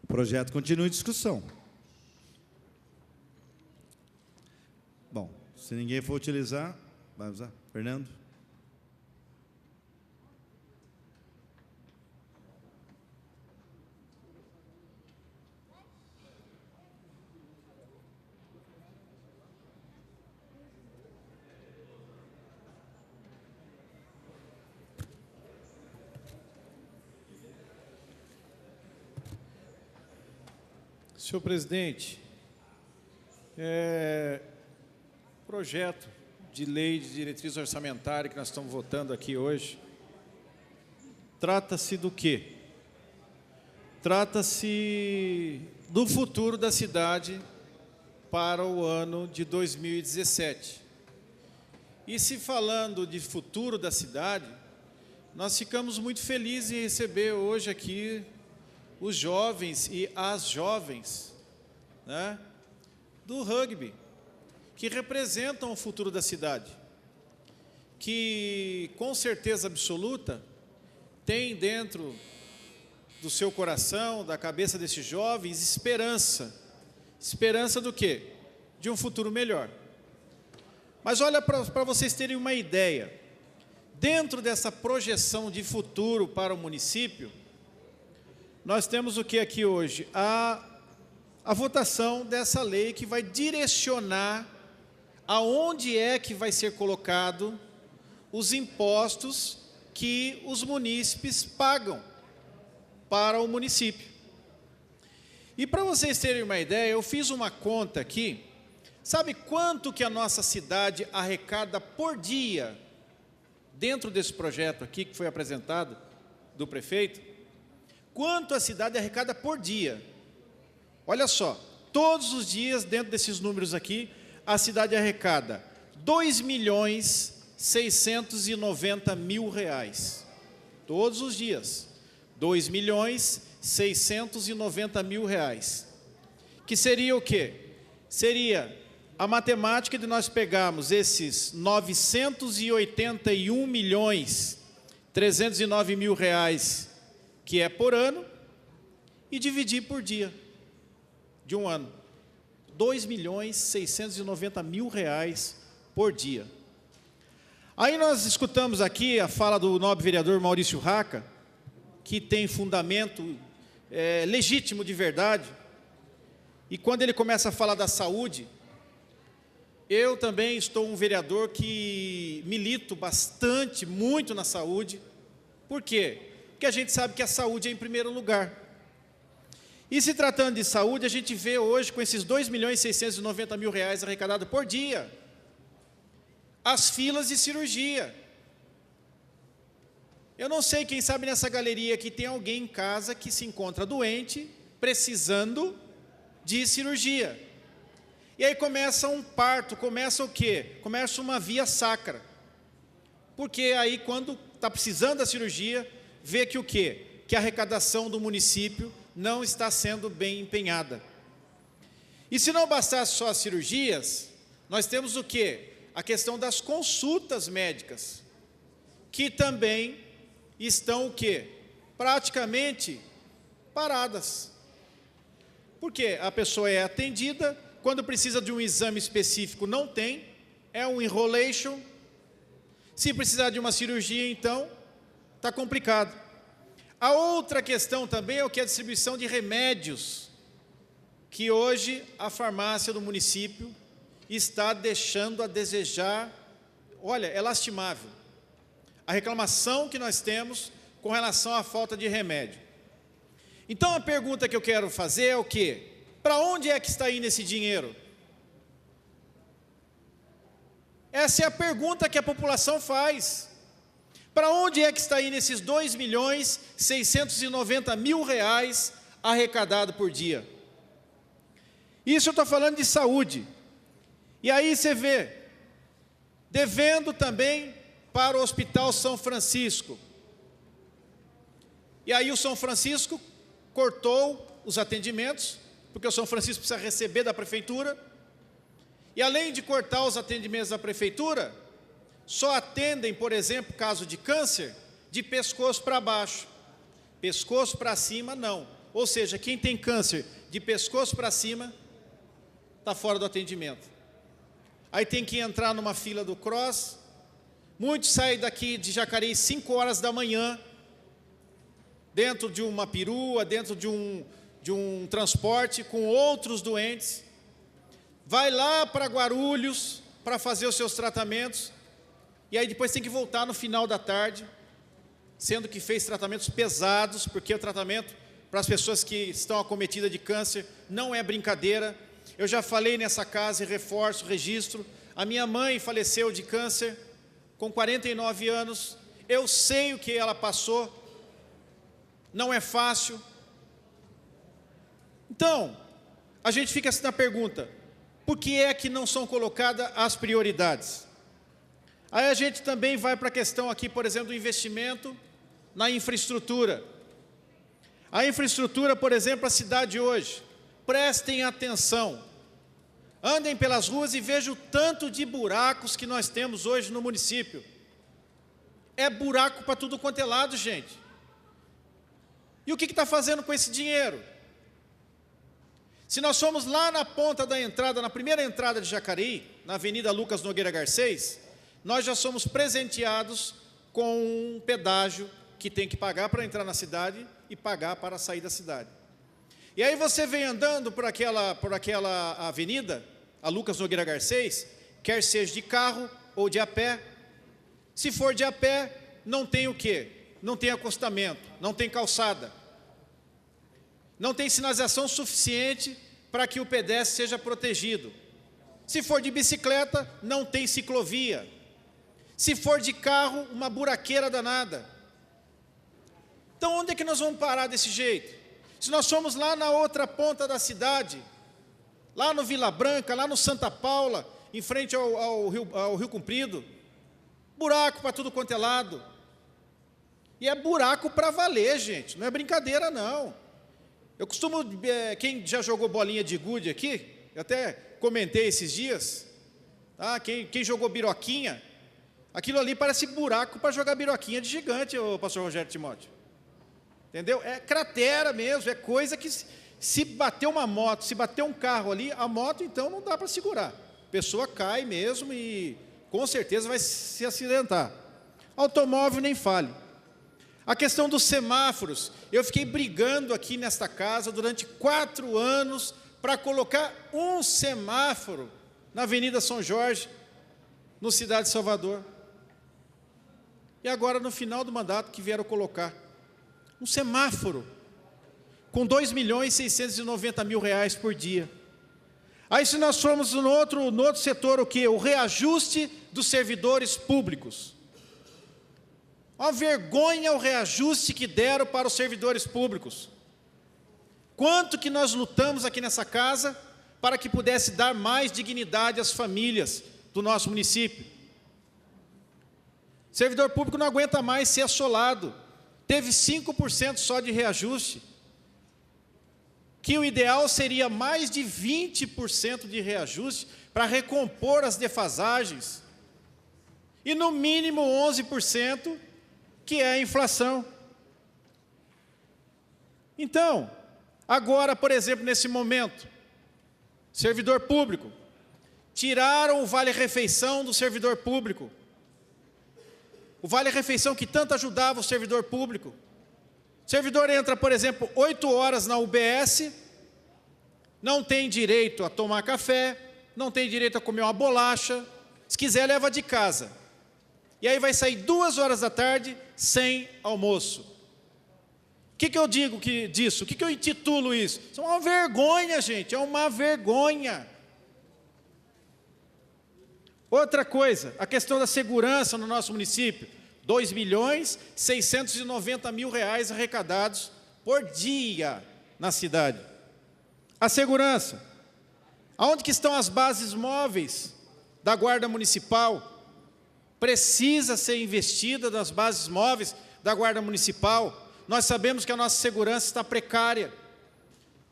O projeto continua em discussão. Bom, se ninguém for utilizar, vai usar. Fernando? Senhor presidente, projeto de lei de diretriz orçamentária que nós estamos votando aqui hoje, trata-se do quê? Trata-se do futuro da cidade para o ano de 2017. E se falando de futuro da cidade, nós ficamos muito felizes em receber hoje aqui os jovens e as jovens, né, do rugby, que representam o futuro da cidade, que com certeza absoluta tem dentro do seu coração, da cabeça desses jovens, esperança. Esperança do quê? De um futuro melhor. Mas olha, para vocês terem uma ideia, dentro dessa projeção de futuro para o município, nós temos o que aqui hoje? A votação dessa lei que vai direcionar aonde é que vai ser colocado os impostos que os munícipes pagam para o município. E para vocês terem uma ideia, eu fiz uma conta aqui. Sabe quanto que a nossa cidade arrecada por dia dentro desse projeto aqui que foi apresentado do prefeito? Quanto a cidade arrecada por dia? Olha só, todos os dias, dentro desses números aqui, a cidade arrecada R$2.690.000. Todos os dias, R$2.690.000. Que seria o quê? Seria a matemática de nós pegarmos esses R$981.309.000, que é por ano, e dividir por dia de um ano. R$2.690.000 por dia. Aí nós escutamos aqui a fala do nobre vereador Maurício Raca, que tem fundamento legítimo de verdade, e quando ele começa a falar da saúde, eu também estou um vereador que milito bastante, muito na saúde. Por quê? Porque a gente sabe que a saúde é em primeiro lugar. E se tratando de saúde, a gente vê hoje com esses R$2.690.000 arrecadados por dia, as filas de cirurgia. Eu não sei, quem sabe nessa galeria aqui tem alguém em casa que se encontra doente, precisando de cirurgia. E aí começa um parto, começa o quê? Começa uma via sacra. Porque aí quando está precisando da cirurgia, vê que o quê? Que a arrecadação do município não está sendo bem empenhada. E se não bastasse só as cirurgias, nós temos o quê? A questão das consultas médicas, que também estão o quê? Praticamente paradas. Porque a pessoa é atendida, quando precisa de um exame específico não tem, é um enrolation. Se precisar de uma cirurgia, então, está complicado. A outra questão também é o que é a distribuição de remédios, que hoje a farmácia do município está deixando a desejar. Olha, é lastimável a reclamação que nós temos com relação à falta de remédio. Então a pergunta que eu quero fazer é o quê? Para onde é que está indo esse dinheiro? Essa é a pergunta que a população faz. Para onde é que está indo esses R$2.690.000 arrecadados por dia? Isso eu estou falando de saúde. E aí você vê, devendo também para o Hospital São Francisco. E aí o São Francisco cortou os atendimentos, porque o São Francisco precisa receber da prefeitura, e além de cortar os atendimentos da prefeitura, só atendem, por exemplo, caso de câncer, de pescoço para baixo. Pescoço para cima, não. Ou seja, quem tem câncer de pescoço para cima, está fora do atendimento. Aí tem que entrar numa fila do CROSS. Muitos saem daqui de Jacareí 5 horas da manhã, dentro de uma perua, dentro de um transporte com outros doentes. Vai lá para Guarulhos para fazer os seus tratamentos. E aí depois tem que voltar no final da tarde, sendo que fez tratamentos pesados, porque o tratamento para as pessoas que estão acometidas de câncer não é brincadeira. Eu já falei nessa casa e reforço, registro. A minha mãe faleceu de câncer com 49 anos. Eu sei o que ela passou. Não é fácil. Então, a gente fica assim na pergunta, por que é que não são colocadas as prioridades? Aí a gente também vai para a questão aqui, por exemplo, do investimento na infraestrutura. A infraestrutura, por exemplo, a cidade hoje, prestem atenção, andem pelas ruas e vejam o tanto de buracos que nós temos hoje no município. É buraco para tudo quanto é lado, gente. E o que está fazendo com esse dinheiro? Se nós formos lá na ponta da entrada, na primeira entrada de Jacareí, na Avenida Lucas Nogueira Garcês, nós já somos presenteados com um pedágio que tem que pagar para entrar na cidade e pagar para sair da cidade. E aí você vem andando por aquela avenida, a Lucas Nogueira Garcês, quer seja de carro ou de a pé. Se for de a pé, não tem o quê? Não tem acostamento, não tem calçada. Não tem sinalização suficiente para que o pedestre seja protegido. Se for de bicicleta, não tem ciclovia. Se for de carro, uma buraqueira danada. Então, onde é que nós vamos parar desse jeito? Se nós formos lá na outra ponta da cidade, lá no Vila Branca, lá no Santa Paula, em frente ao Rio Comprido, buraco para tudo quanto é lado. E é buraco para valer, gente, não é brincadeira, não. Eu costumo, quem já jogou bolinha de gude aqui, eu até comentei esses dias, tá? Quem jogou biroquinha, aquilo ali parece buraco para jogar biroquinha de gigante, o pastor Rogério Timóteo. Entendeu? É cratera mesmo, é coisa que se bater uma moto, se bater um carro ali, a moto então não dá para segurar. A pessoa cai mesmo e com certeza vai se acidentar. Automóvel nem fale. A questão dos semáforos, eu fiquei brigando aqui nesta casa durante 4 anos para colocar um semáforo na Avenida São Jorge, no Cidade de Salvador. E agora, no final do mandato, que vieram colocar um semáforo com R$2.690.000 por dia. Aí, se nós formos no outro setor, o quê? O reajuste dos servidores públicos. Uma vergonha o reajuste que deram para os servidores públicos. Quanto que nós lutamos aqui nessa casa para que pudesse dar mais dignidade às famílias do nosso município. O servidor público não aguenta mais ser assolado. Teve 5% só de reajuste. Que o ideal seria mais de 20% de reajuste para recompor as defasagens. E no mínimo 11%, que é a inflação. Então, agora, por exemplo, nesse momento, servidor público, tiraram o vale-refeição do servidor público. O vale-refeição que tanto ajudava o servidor público. O servidor entra, por exemplo, 8 horas na UBS, não tem direito a tomar café, não tem direito a comer uma bolacha, se quiser leva de casa. E aí vai sair 2 horas da tarde sem almoço. O que eu digo disso? O que eu intitulo isso? Isso é uma vergonha, gente, é uma vergonha. Outra coisa, a questão da segurança no nosso município. R$2.690.000 arrecadados por dia na cidade. A segurança. Aonde que estão as bases móveis da Guarda Municipal? Precisa ser investida nas bases móveis da Guarda Municipal. Nós sabemos que a nossa segurança está precária.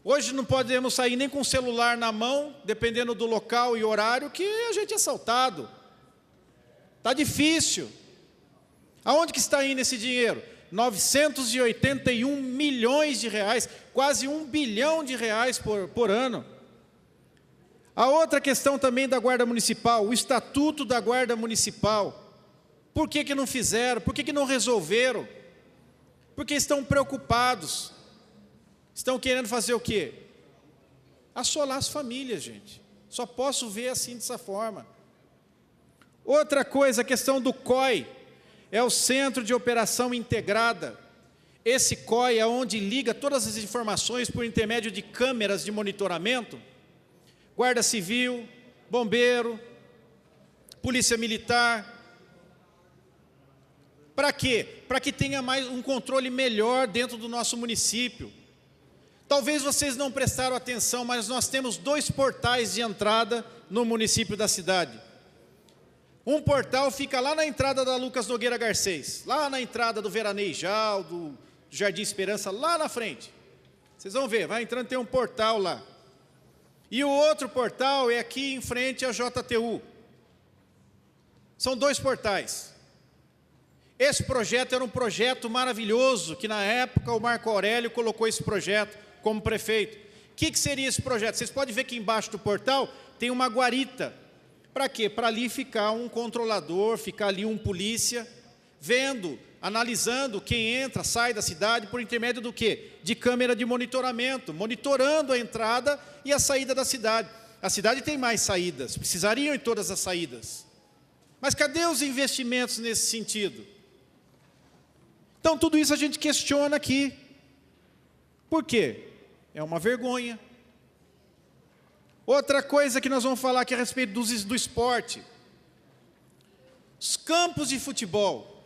Hoje não podemos sair nem com o celular na mão, dependendo do local e horário, que a gente é assaltado. Está difícil. Aonde que está indo esse dinheiro? 981 milhões de reais, quase R$1 bilhão por ano. A outra questão também da Guarda Municipal, o Estatuto da Guarda Municipal. Por que não fizeram? Por que não resolveram? Porque estão preocupados. Estão querendo fazer o quê? Assolar as famílias, gente. Só posso ver assim, dessa forma. Outra coisa, a questão do COI, é o Centro de Operação Integrada. Esse COI é onde liga todas as informações por intermédio de câmeras de monitoramento. Guarda Civil, Bombeiro, Polícia Militar. Para quê? Para que tenha mais um controle melhor dentro do nosso município. Talvez vocês não prestaram atenção, mas nós temos 2 portais de entrada no município da cidade. Um portal fica lá na entrada da Lucas Nogueira Garcês, lá na entrada do Veranejal, do Jardim Esperança, lá na frente. Vocês vão ver, vai entrando, tem um portal lá. E o outro portal é aqui em frente à JTU. São 2 portais. Esse projeto era um projeto maravilhoso, que na época o Marco Aurélio colocou esse projeto como prefeito. O que seria esse projeto? Vocês podem ver que embaixo do portal tem uma guarita. Para quê? Para ali ficar um controlador, ficar ali um polícia, vendo, analisando quem entra, sai da cidade, por intermédio do quê? De câmera de monitoramento, monitorando a entrada e a saída da cidade. A cidade tem mais saídas, precisariam em todas as saídas. Mas cadê os investimentos nesse sentido? Então, tudo isso a gente questiona aqui. Por quê? É uma vergonha. Outra coisa que nós vamos falar aqui a respeito do esporte. Os campos de futebol.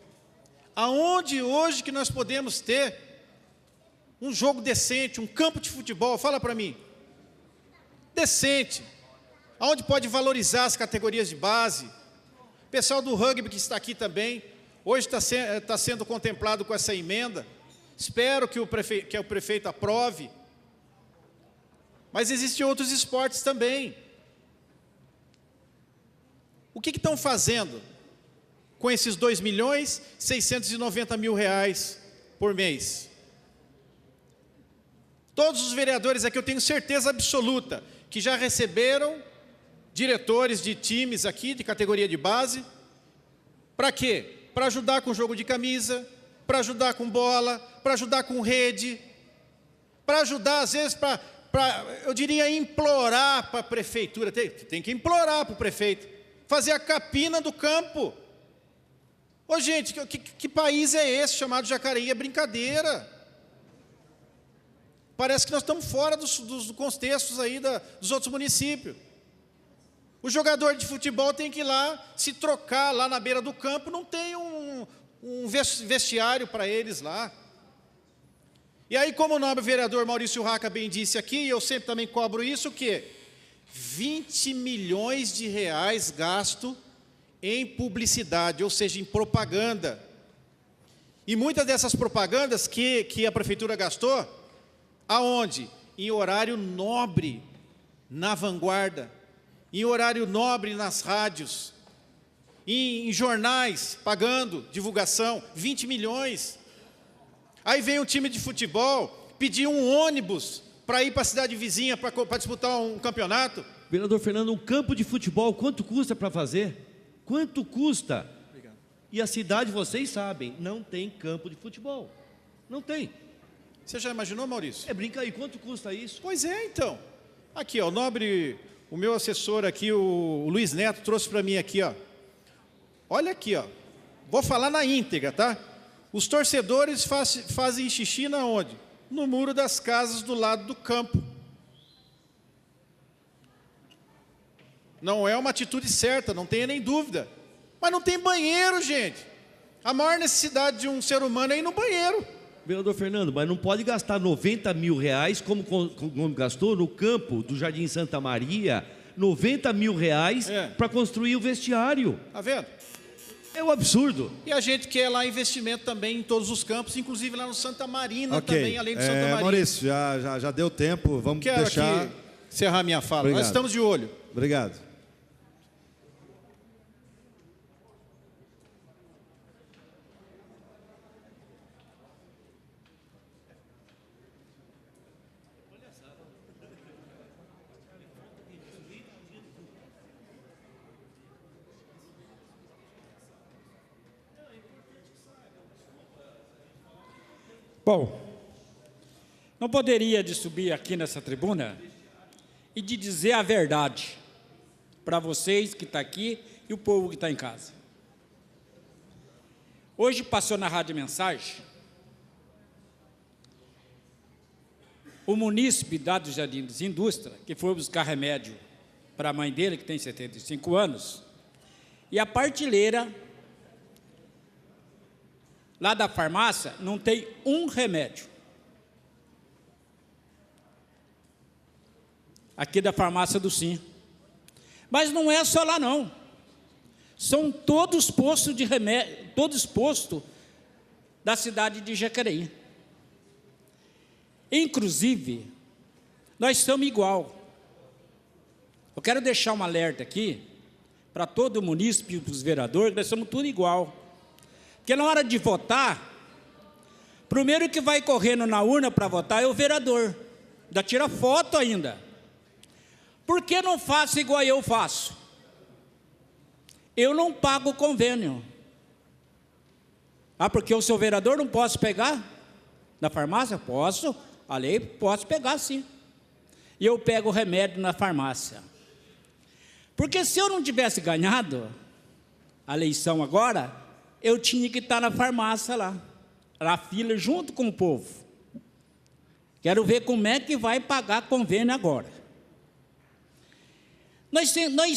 Aonde hoje que nós podemos ter um jogo decente, um campo de futebol? Fala para mim. Decente. Aonde pode valorizar as categorias de base. O pessoal do rugby que está aqui também, hoje está sendo contemplado com essa emenda. Espero que o prefeito aprove. Mas existem outros esportes também. O que estão fazendo com esses R$2.690.000 por mês? Todos os vereadores aqui, eu tenho certeza absoluta, que já receberam diretores de times aqui, de categoria de base. Para quê? Para ajudar com jogo de camisa, para ajudar com bola, para ajudar com rede, para ajudar, às vezes, eu diria, implorar para a prefeitura, tem que implorar para o prefeito, fazer a capina do campo. Ô gente, que país é esse chamado Jacareí? É brincadeira. Parece que nós estamos fora dos contextos aí dos outros municípios. O jogador de futebol tem que ir lá, se trocar lá na beira do campo, não tem um vestiário para eles lá. E aí, como o nobre vereador Maurício Raca bem disse aqui, e eu sempre também cobro isso, o quê? 20 milhões de reais gasto em publicidade, ou seja, em propaganda. E muitas dessas propagandas que a prefeitura gastou, aonde? Em horário nobre, na vanguarda, em horário nobre nas rádios, em jornais, pagando divulgação, 20 milhões. Aí vem um time de futebol pedir um ônibus para ir para a cidade vizinha para disputar um campeonato. Vereador Fernando, um campo de futebol, quanto custa para fazer? Quanto custa? Obrigado. E a cidade, vocês sabem, não tem campo de futebol. Não tem. Você já imaginou, Maurício? Brinca aí, quanto custa isso? Pois é, então. Aqui, ó, o meu assessor aqui, o Luiz Neto, trouxe para mim aqui, ó. Olha aqui, ó. Vou falar na íntegra, tá? Os torcedores fazem xixi na onde? No muro das casas do lado do campo. Não é uma atitude certa, não tenha nem dúvida. Mas não tem banheiro, gente. A maior necessidade de um ser humano é ir no banheiro. Vereador Fernando, mas não pode gastar 90 mil reais, como gastou no campo do Jardim Santa Maria, 90 mil reais para construir o vestiário. Está vendo? É um absurdo. E a gente quer lá investimento também em todos os campos, inclusive lá no Santa Marina também, além do Santa Marina. Maurício, já deu tempo, vamos deixar... Aqui encerrar minha fala. Obrigado. Nós estamos de olho. Obrigado. Bom, não poderia de subir aqui nessa tribuna e de dizer a verdade para vocês que estão aqui e o povo que está em casa. Hoje passou na Rádio Mensagem o munícipe lá do Jardim das Indústrias, que foi buscar remédio para a mãe dele, que tem 75 anos, e a partilheira lá da farmácia não tem um remédio. Aqui da farmácia do Sim. Mas não é só lá não. São todos postos de remédio, todos postos da cidade de Jacareí. Inclusive, nós estamos igual. Eu quero deixar um alerta aqui para todo o munícipe e para os vereadores, que nós somos tudo igual. Porque na hora de votar, primeiro que vai correndo na urna para votar é o vereador. Ainda tira foto ainda. Por que não faço igual eu faço? Eu não pago convênio. Ah, porque eu sou vereador, não posso pegar? Na farmácia? Posso. A lei, posso pegar sim. E eu pego o remédio na farmácia. Porque se eu não tivesse ganhado a eleição agora, eu tinha que estar na farmácia lá, na fila junto com o povo. Quero ver como é que vai pagar convênio agora. Nós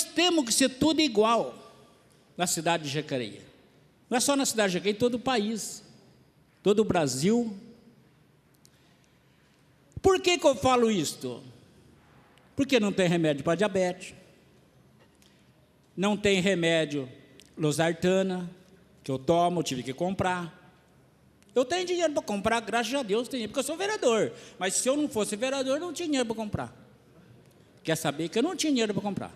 temos que ser tudo igual na cidade de Jacareí. Não é só na cidade de Jacareí, todo o país, todo o Brasil. Por que eu falo isto? Porque não tem remédio para diabetes, não tem remédio losartana, que eu tomo, tive que comprar. Eu tenho dinheiro para comprar, graças a Deus tenho, porque eu sou vereador. Mas se eu não fosse vereador, não tinha dinheiro para comprar. Quer saber que eu não tinha dinheiro para comprar.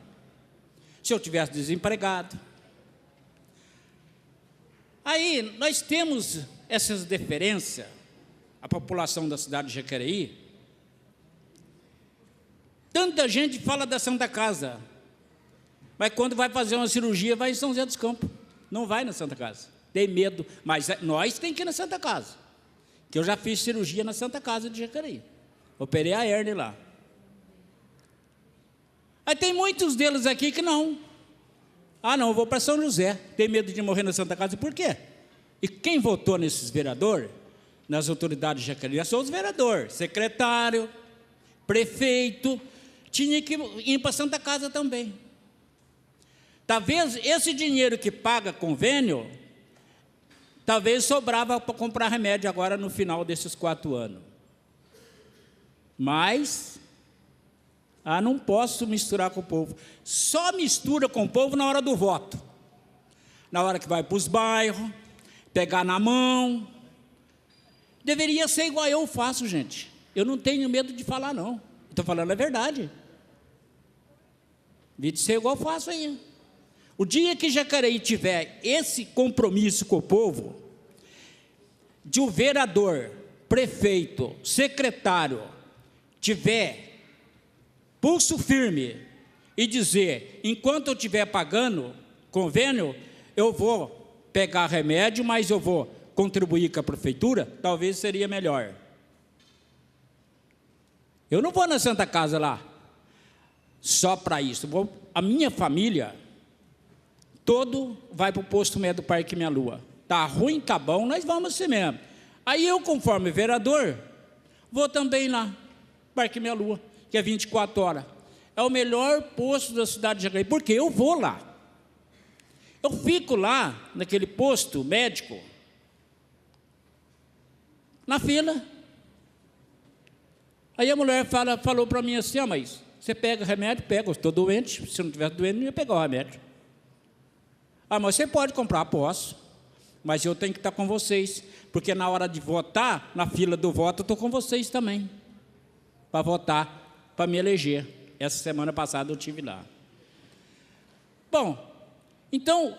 Se eu tivesse desempregado. Aí, nós temos essas diferenças, a população da cidade de Jacareí. Tanta gente fala da Santa Casa, mas quando vai fazer uma cirurgia, vai em São José dos Campos. Não vai na Santa Casa. Tem medo, mas nós temos que ir na Santa Casa. Que eu já fiz cirurgia na Santa Casa de Jacareí. Operei a hérnia lá. Aí tem muitos deles aqui que não. Ah, não, eu vou para São José. Tem medo de morrer na Santa Casa, por quê? E quem votou nesses vereadores, nas autoridades de Jacareí, são os vereadores, secretário, prefeito, tinha que ir para Santa Casa também. Talvez esse dinheiro que paga convênio, talvez sobrava para comprar remédio agora no final desses 4 anos. Mas, não posso misturar com o povo. Só mistura com o povo na hora do voto. Na hora que vai para os bairros, pegar na mão. Deveria ser igual eu faço, gente. Eu não tenho medo de falar, não. Estou falando a verdade. Devia ser igual eu faço aí. O dia que Jacareí tiver esse compromisso com o povo, de um vereador, prefeito, secretário, tiver pulso firme e dizer, enquanto eu estiver pagando convênio, eu vou pegar remédio, mas eu vou contribuir com a prefeitura, talvez seria melhor. Eu não vou na Santa Casa lá, só para isso. A minha família, todo vai para o posto médico do Parque Minha Lua. Está ruim, está bom, nós vamos assim mesmo. Aí eu, conforme vereador, vou também lá, Parque Minha Lua, que é 24 horas. É o melhor posto da cidade de Jacareí, porque eu vou lá. Eu fico lá, naquele posto médico, na fila. Aí a mulher falou para mim assim: mas você pega remédio? Pega, eu estou doente, se eu não tivesse doente, não ia pegar o remédio. Mas você pode comprar? Posso, mas eu tenho que estar com vocês, porque na hora de votar, na fila do voto, eu estou com vocês também, para votar, para me eleger. Essa semana passada eu estive lá. Bom, então,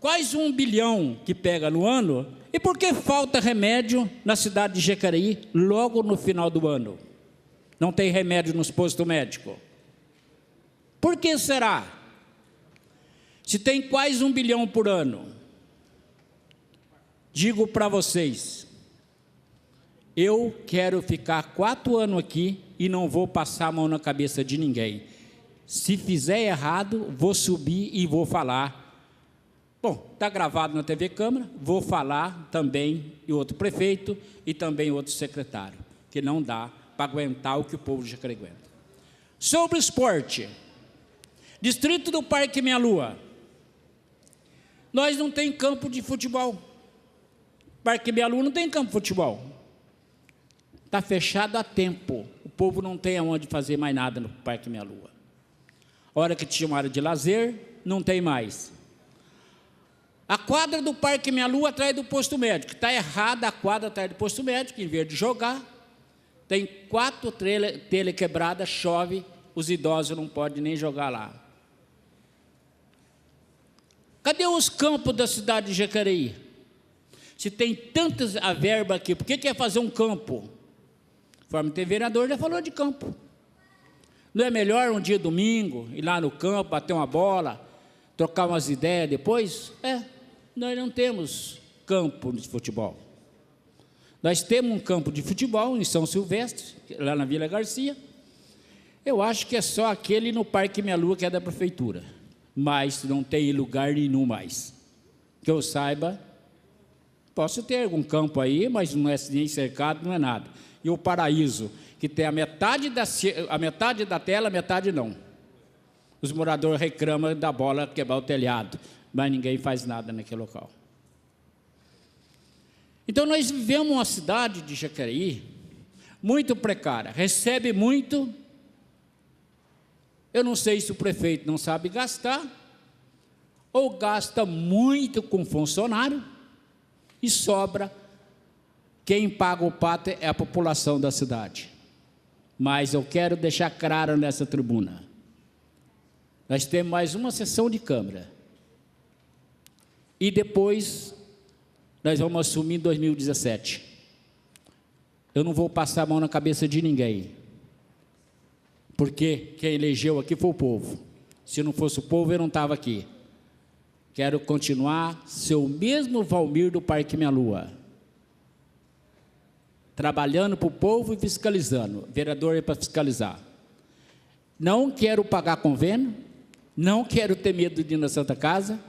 quase 1 bilhão que pega no ano, e por que falta remédio na cidade de Jacareí logo no final do ano? Não tem remédio nos postos médicos. Por que será? Se tem quase 1 bilhão por ano, digo para vocês, eu quero ficar 4 anos aqui e não vou passar a mão na cabeça de ninguém. Se fizer errado, vou subir e vou falar. Bom, está gravado na TV Câmara, vou falar também e outro prefeito e também outro secretário, que não dá para aguentar o que o povo de Jacareí aguenta. Sobre o esporte, distrito do Parque Meia Lua, nós não tem campo de futebol. Parque Meia Lua não tem campo de futebol. Está fechado há tempo. O povo não tem aonde fazer mais nada no Parque Meia Lua. A hora que tinha uma área de lazer, não tem mais. A quadra do Parque Meia Lua atrás do posto médico. Está errada a quadra atrás do posto médico, em vez de jogar, tem 4 telhas quebradas, chove, os idosos não podem nem jogar lá. Cadê os campos da cidade de Jacareí? Se tem tantas a verba aqui, por que quer fazer um campo? Conforme tem vereador, já falou de campo. Não é melhor um dia domingo, ir lá no campo, bater uma bola, trocar umas ideias depois? Nós não temos campo de futebol. Nós temos um campo de futebol em São Silvestre, lá na Vila Garcia. Eu acho que é só aquele no Parque Meia Lua que é da prefeitura. Mas não tem lugar nenhum mais. Que eu saiba, posso ter algum campo aí, mas não é nem cercado, não é nada. E o Paraíso, que tem a metade da tela, a metade não. Os moradores reclamam da bola quebrar o telhado, mas ninguém faz nada naquele local. Então, nós vivemos uma cidade de Jacareí muito precária, recebe muito. Eu não sei se o prefeito não sabe gastar, ou gasta muito com funcionário, e sobra. Quem paga o pato é a população da cidade. Mas eu quero deixar claro nessa tribuna, nós temos mais uma sessão de Câmara, e depois nós vamos assumir em 2017. Eu não vou passar a mão na cabeça de ninguém, porque quem elegeu aqui foi o povo. Se não fosse o povo, eu não estava aqui. Quero continuar ser o mesmo Valmir do Parque Meia Lua, trabalhando para o povo e fiscalizando. Vereador é para fiscalizar. Não quero pagar convênio, não quero ter medo de ir na Santa Casa,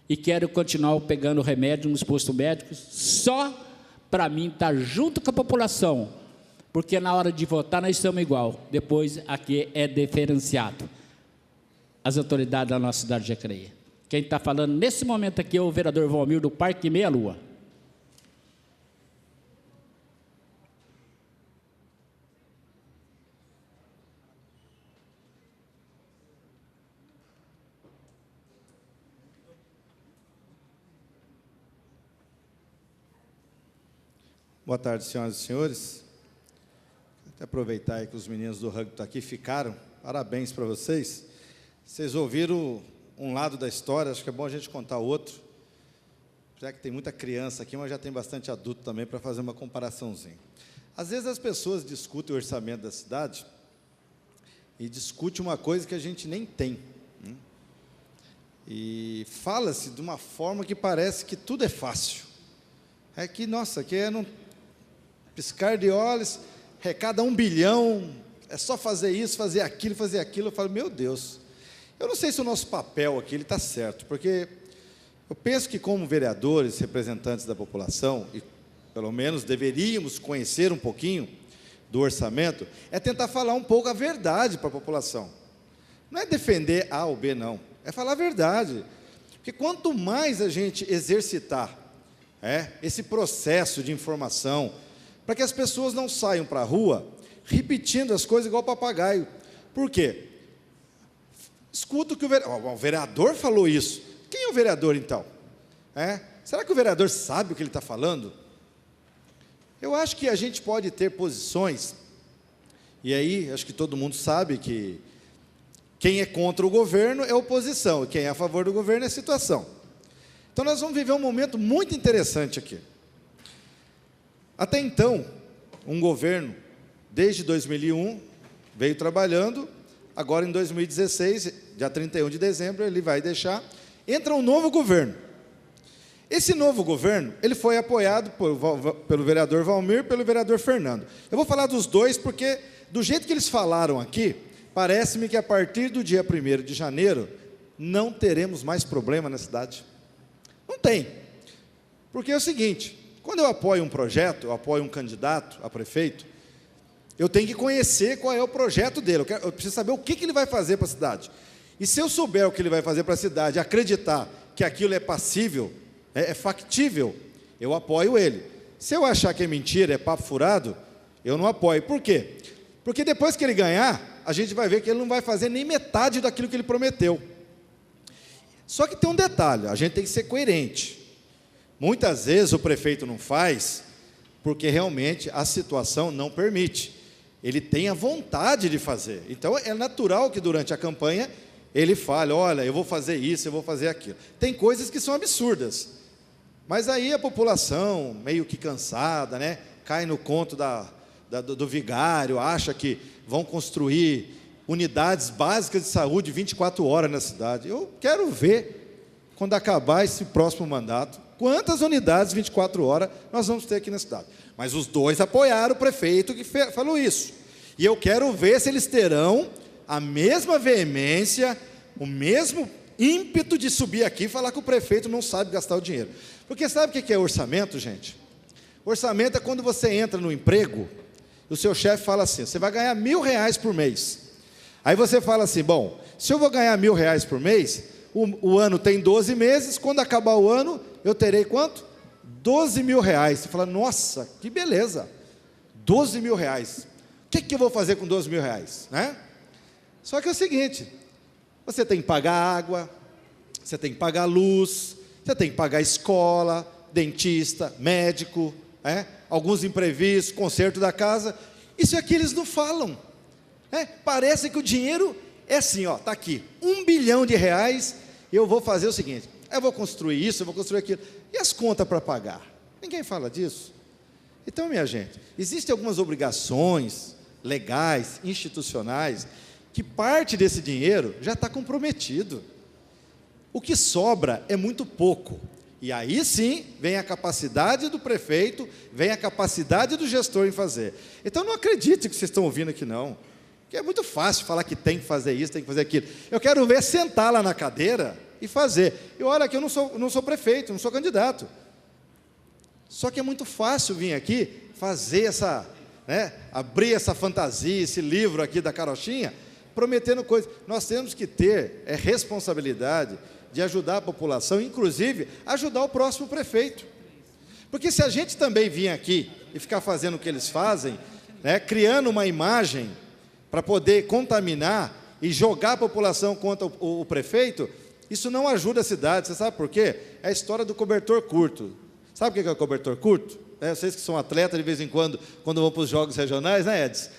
e quero continuar pegando remédio nos postos médicos, só para mim estar junto com a população, porque na hora de votar nós somos igual, depois aqui é diferenciado. As autoridades da nossa cidade de Jacareí. Quem está falando nesse momento aqui é o vereador Valmir do Parque Meia Lua. Boa tarde, senhoras e senhores. Até aproveitar aí que os meninos do rugby estão aqui, ficaram. Parabéns para vocês. Vocês ouviram um lado da história, acho que é bom a gente contar outro. Já que tem muita criança aqui, mas já tem bastante adulto também para fazer uma comparaçãozinha. Às vezes as pessoas discutem o orçamento da cidade e discutem uma coisa que a gente nem tem. E fala-se de uma forma que parece que tudo é fácil. É que, nossa, que é não piscar de olhos, arrecada 1 bilhão, é só fazer isso, fazer aquilo. Eu falo, meu Deus, eu não sei se o nosso papel aqui está certo, porque eu penso que como vereadores, representantes da população, e pelo menos deveríamos conhecer um pouquinho do orçamento, é tentar falar um pouco a verdade para a população. Não é defender A ou B, não, é falar a verdade. Porque quanto mais a gente exercitar esse processo de informação, para que as pessoas não saiam para a rua repetindo as coisas igual papagaio. Por quê? Escuta o que o vereador falou isso. Quem é o vereador, então? Será que o vereador sabe o que ele está falando? Eu acho que a gente pode ter posições, e aí acho que todo mundo sabe que quem é contra o governo é oposição, e quem é a favor do governo é situação. Então nós vamos viver um momento muito interessante aqui. Até então, um governo, desde 2001, veio trabalhando, agora em 2016, dia 31 de dezembro, ele vai deixar, entra um novo governo. Esse novo governo, ele foi apoiado pelo vereador Valmir e pelo vereador Fernando. Eu vou falar dos dois porque, do jeito que eles falaram aqui, parece-me que a partir do dia 1º de janeiro, não teremos mais problema na cidade. Não tem. Porque é o seguinte, quando eu apoio um projeto, eu apoio um candidato a prefeito, eu tenho que conhecer qual é o projeto dele, eu preciso saber o que ele vai fazer para a cidade. E se eu souber o que ele vai fazer para a cidade, acreditar que aquilo é passível, é factível, eu apoio ele. Se eu achar que é mentira, é papo furado, eu não apoio. Por quê? Porque depois que ele ganhar, a gente vai ver que ele não vai fazer nem metade daquilo que ele prometeu. Só que tem um detalhe, a gente tem que ser coerente. Muitas vezes o prefeito não faz porque realmente a situação não permite. Ele tem a vontade de fazer. Então é natural que durante a campanha ele fale, olha, eu vou fazer isso, eu vou fazer aquilo. Tem coisas que são absurdas. Mas aí a população, meio que cansada, cai no conto do vigário, acha que vão construir unidades básicas de saúde 24 horas na cidade. Eu quero ver, quando acabar esse próximo mandato, quantas unidades 24 horas nós vamos ter aqui na cidade. Mas os dois apoiaram o prefeito que falou isso. E eu quero ver se eles terão a mesma veemência, o mesmo ímpeto de subir aqui e falar que o prefeito não sabe gastar o dinheiro. Porque sabe o que é orçamento, gente? Orçamento é quando você entra no emprego, e o seu chefe fala assim, você vai ganhar R$1.000 por mês. Aí você fala assim, bom, se eu vou ganhar R$1.000 por mês, o ano tem 12 meses, quando acabar o ano, eu terei quanto? R$12.000. Você fala, nossa, que beleza, R$12.000. O que eu vou fazer com R$12.000? Só que é o seguinte, você tem que pagar água, você tem que pagar luz, você tem que pagar escola, dentista, médico, alguns imprevistos, conserto da casa. Isso aqui eles não falam. Parece que o dinheiro é assim, está aqui, R$1 bilhão, eu vou fazer o seguinte, eu vou construir isso, eu vou construir aquilo. E as contas para pagar? Ninguém fala disso. Então, minha gente, existem algumas obrigações legais, institucionais, que parte desse dinheiro já está comprometido. O que sobra é muito pouco. E aí sim, vem a capacidade do prefeito, vem a capacidade do gestor em fazer. Então não acredite que vocês estão ouvindo aqui não. Porque é muito fácil falar que tem que fazer isso, tem que fazer aquilo. Eu quero ver sentar lá na cadeira e fazer. E olha que eu não sou prefeito, não sou candidato. Só que é muito fácil vir aqui fazer abrir essa fantasia, esse livro aqui da carochinha, prometendo coisas. Nós temos que ter responsabilidade de ajudar a população, inclusive ajudar o próximo prefeito. Porque se a gente também vir aqui e ficar fazendo o que eles fazem, criando uma imagem para poder contaminar e jogar a população contra o prefeito, isso não ajuda a cidade. Você sabe por quê? É a história do cobertor curto. Sabe o que é o cobertor curto? Vocês que são atletas, de vez em quando vão para os jogos regionais, Edson?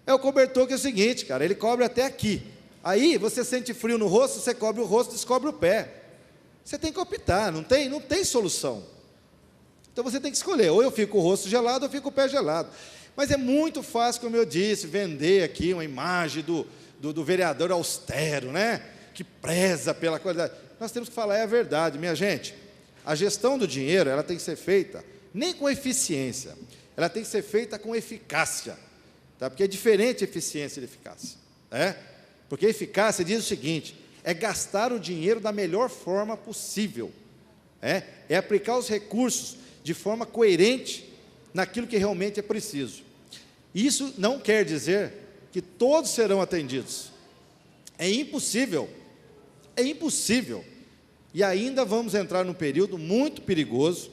É o cobertor que é o seguinte, cara, ele cobre até aqui. Aí você sente frio no rosto, você cobre o rosto, descobre o pé. Você tem que optar, não tem solução. Então você tem que escolher, ou eu fico com o rosto gelado, ou eu fico com o pé gelado. Mas é muito fácil, como eu disse, vender aqui uma imagem do vereador austero, que preza pela qualidade. Nós temos que falar a verdade, minha gente. A gestão do dinheiro, ela tem que ser feita nem com eficiência, ela tem que ser feita com eficácia. Porque é diferente eficiência e eficácia. Porque eficácia diz o seguinte, é gastar o dinheiro da melhor forma possível. É aplicar os recursos de forma coerente naquilo que realmente é preciso. Isso não quer dizer que todos serão atendidos. É impossível. E ainda vamos entrar num período muito perigoso,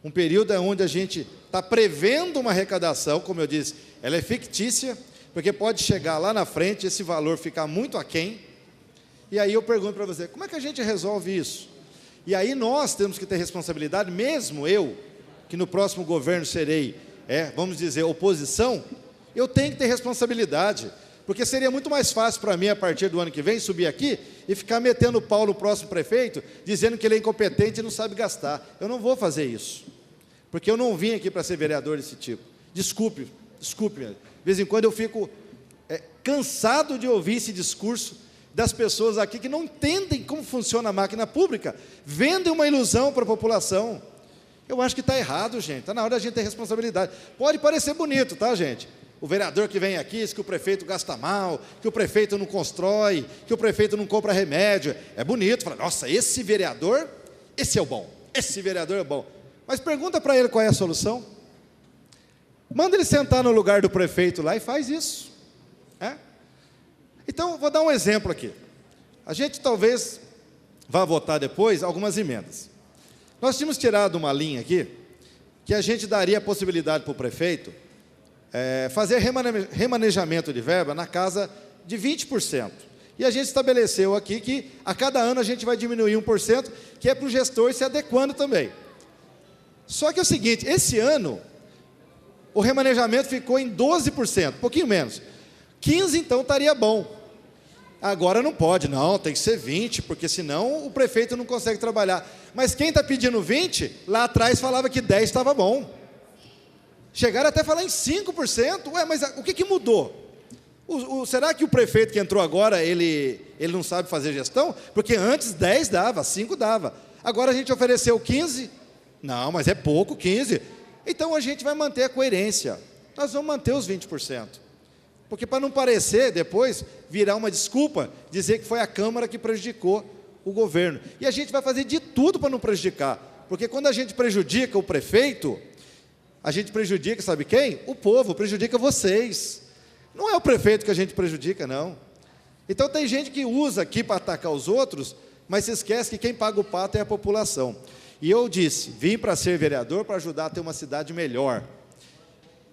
Um período onde a gente está prevendo uma arrecadação, como eu disse, ela é fictícia, porque pode chegar lá na frente, esse valor ficar muito aquém. E aí eu pergunto para você, como é que a gente resolve isso? E aí nós temos que ter responsabilidade, mesmo eu, que no próximo governo serei, vamos dizer, oposição, eu tenho que ter responsabilidade, porque seria muito mais fácil para mim, a partir do ano que vem, subir aqui e ficar metendo o pau no próximo prefeito, dizendo que ele é incompetente e não sabe gastar. Eu não vou fazer isso, porque eu não vim aqui para ser vereador desse tipo. Desculpe, de vez em quando eu fico cansado de ouvir esse discurso das pessoas aqui que não entendem como funciona a máquina pública, vendem uma ilusão para a população. Eu acho que está errado, gente, está na hora da gente ter responsabilidade. Pode parecer bonito, tá, gente? O vereador que vem aqui diz que o prefeito gasta mal, que o prefeito não constrói, que o prefeito não compra remédio. É bonito, fala, nossa, esse vereador, esse é o bom, esse vereador é bom. Mas pergunta para ele qual é a solução. Manda ele sentar no lugar do prefeito lá e faz isso. Então, vou dar um exemplo aqui. A gente talvez vá votar depois algumas emendas. Nós tínhamos tirado uma linha aqui, que a gente daria a possibilidade para o prefeito fazer remanejamento de verba na casa de 20%. E a gente estabeleceu aqui que a cada ano a gente vai diminuir 1%, que é para o gestor se adequando também. Só que é o seguinte, esse ano, o remanejamento ficou em 12%, um pouquinho menos. 15% então estaria bom. Agora não pode, não, tem que ser 20%, porque senão o prefeito não consegue trabalhar. Mas quem está pedindo 20%, lá atrás falava que 10% estava bom. Chegaram até a falar em 5%. Ué, mas o que mudou? Será que o prefeito que entrou agora, ele não sabe fazer gestão? Porque antes 10 dava, 5 dava. Agora a gente ofereceu 15%. Não, mas é pouco, 15%. Então a gente vai manter a coerência. Nós vamos manter os 20%. Porque para não parecer, depois, virar uma desculpa, dizer que foi a Câmara que prejudicou o governo. E a gente vai fazer de tudo para não prejudicar. Porque quando a gente prejudica o prefeito, a gente prejudica, sabe quem? O povo, prejudica vocês. Não é o prefeito que a gente prejudica, não. Então tem gente que usa aqui para atacar os outros, mas se esquece que quem paga o pato é a população. E eu disse, vim para ser vereador para ajudar a ter uma cidade melhor.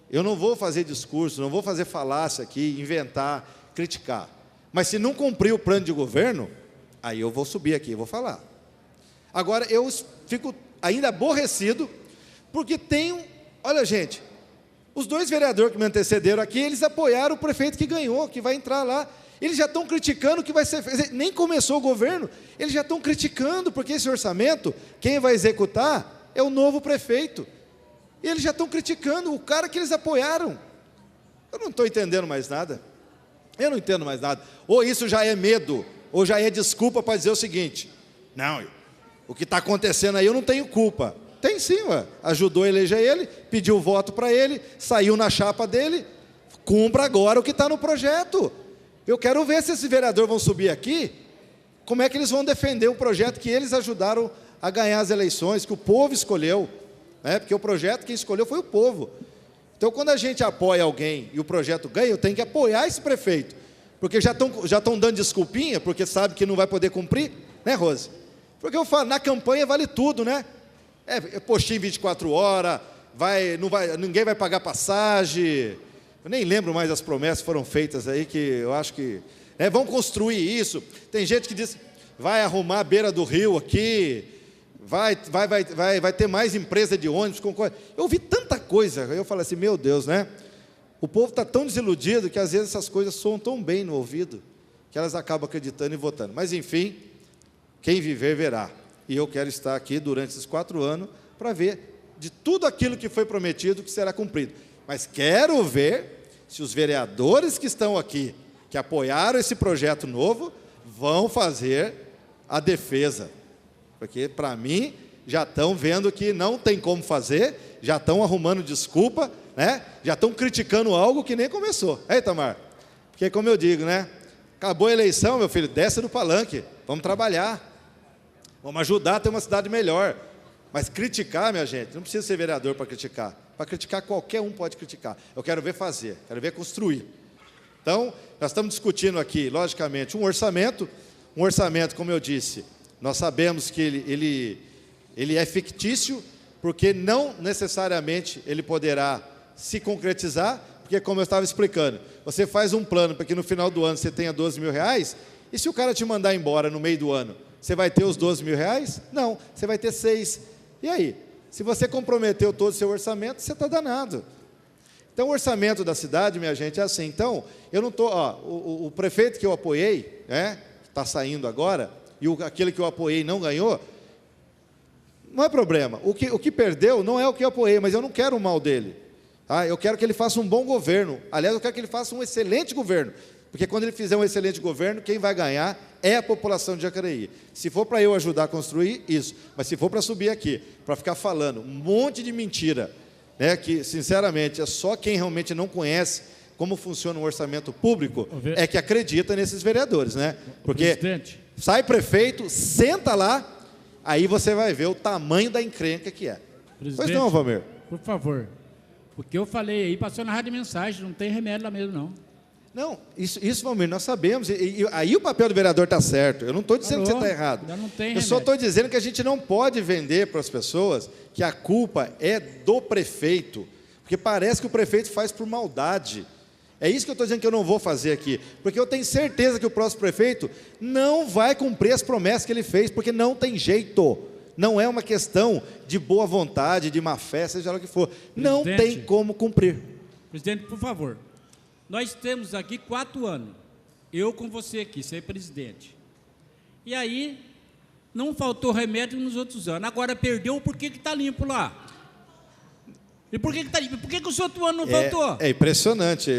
Eu não vou fazer discurso, não vou fazer falácia aqui, inventar, criticar. Mas se não cumprir o plano de governo, aí eu vou subir aqui e vou falar. Agora, eu fico ainda aborrecido, porque olha, gente, os dois vereadores que me antecederam aqui, eles apoiaram o prefeito que ganhou, que vai entrar lá. Eles já estão criticando o que vai ser feito. Nem começou o governo, eles já estão criticando, porque esse orçamento, quem vai executar é o novo prefeito. E eles já estão criticando o cara que eles apoiaram. Eu não estou entendendo mais nada. Eu não entendo mais nada. Ou isso já é medo, ou já é desculpa para dizer o seguinte, não, o que está acontecendo aí eu não tenho culpa. Tem sim, ajudou a eleger ele, pediu voto para ele, saiu na chapa dele, cumpra agora o que está no projeto. Eu quero ver se esses vereadores vão subir aqui, como é que eles vão defender o projeto que eles ajudaram a ganhar as eleições, que o povo escolheu. Porque o projeto quem escolheu foi o povo. Então, quando a gente apoia alguém e o projeto ganha, eu tenho que apoiar esse prefeito, porque já estão dando desculpinha, porque sabe que não vai poder cumprir, né, Rose? Porque eu falo, na campanha vale tudo, né? Postinho 24 horas, ninguém vai pagar passagem, eu nem lembro mais as promessas que foram feitas aí, que eu acho que vão construir isso. Tem gente que diz, vai arrumar a beira do rio aqui, vai ter mais empresa de ônibus. Eu ouvi tanta coisa, eu falei assim, meu Deus, né? O povo está tão desiludido que às vezes essas coisas soam tão bem no ouvido, que elas acabam acreditando e votando. Mas enfim, quem viver, verá. E eu quero estar aqui durante esses 4 anos para ver de tudo aquilo que foi prometido que será cumprido. Mas quero ver se os vereadores que estão aqui, que apoiaram esse projeto novo, vão fazer a defesa. Porque, para mim, já estão vendo que não tem como fazer, já estão arrumando desculpa, né? Já estão criticando algo que nem começou. Itamar? Porque, como eu digo, né? Acabou a eleição, meu filho, desce do palanque, vamos trabalhar, vamos ajudar a ter uma cidade melhor. Mas criticar, minha gente, não precisa ser vereador para criticar. Para criticar, qualquer um pode criticar. Eu quero ver fazer, quero ver construir. Então, nós estamos discutindo aqui, logicamente, um orçamento, como eu disse, nós sabemos que ele é fictício, porque não necessariamente ele poderá se concretizar, porque como eu estava explicando, você faz um plano para que no final do ano você tenha 12 mil reais, e se o cara te mandar embora no meio do ano, você vai ter os 12 mil reais? Não, você vai ter 6. E aí? Se você comprometeu todo o seu orçamento, você está danado. Então, o orçamento da cidade, minha gente, é assim. Então, eu não estou... O prefeito que eu apoiei, né, está saindo agora, e aquele que eu apoiei não ganhou, não é problema. O que perdeu não é o que eu apoiei, mas eu não quero o mal dele. Tá? Eu quero que ele faça um bom governo. Aliás, eu quero que ele faça um excelente governo. Porque quando ele fizer um excelente governo, quem vai ganhar é a população de Jacareí. Se for para eu ajudar a construir, isso. Mas se for para subir aqui, para ficar falando um monte de mentira, né, que, sinceramente, é só quem realmente não conhece como funciona o orçamento público é que acredita nesses vereadores, né? Porque sai prefeito, senta lá, aí você vai ver o tamanho da encrenca que é. Pois não, Valmir? Por favor. O que eu falei aí passou na rádio mensagem, não tem remédio lá mesmo, não. Não, isso, Valmir, nós sabemos. E aí o papel do vereador está certo. Eu não estou dizendo que você está errado. Eu só estou dizendo que a gente não pode vender para as pessoas que a culpa é do prefeito. Porque parece que o prefeito faz por maldade. É isso que eu estou dizendo que eu não vou fazer aqui. Porque eu tenho certeza que o próximo prefeito não vai cumprir as promessas que ele fez, porque não tem jeito. Não é uma questão de boa vontade, de má fé, seja lá o que for. Não tem como cumprir. Presidente, por favor. Nós temos aqui 4 anos, eu com você aqui, ser presidente. E aí, não faltou remédio nos outros anos. Agora perdeu, por que está limpo lá? E por que está limpo? Por que os outros anos não faltou? É impressionante.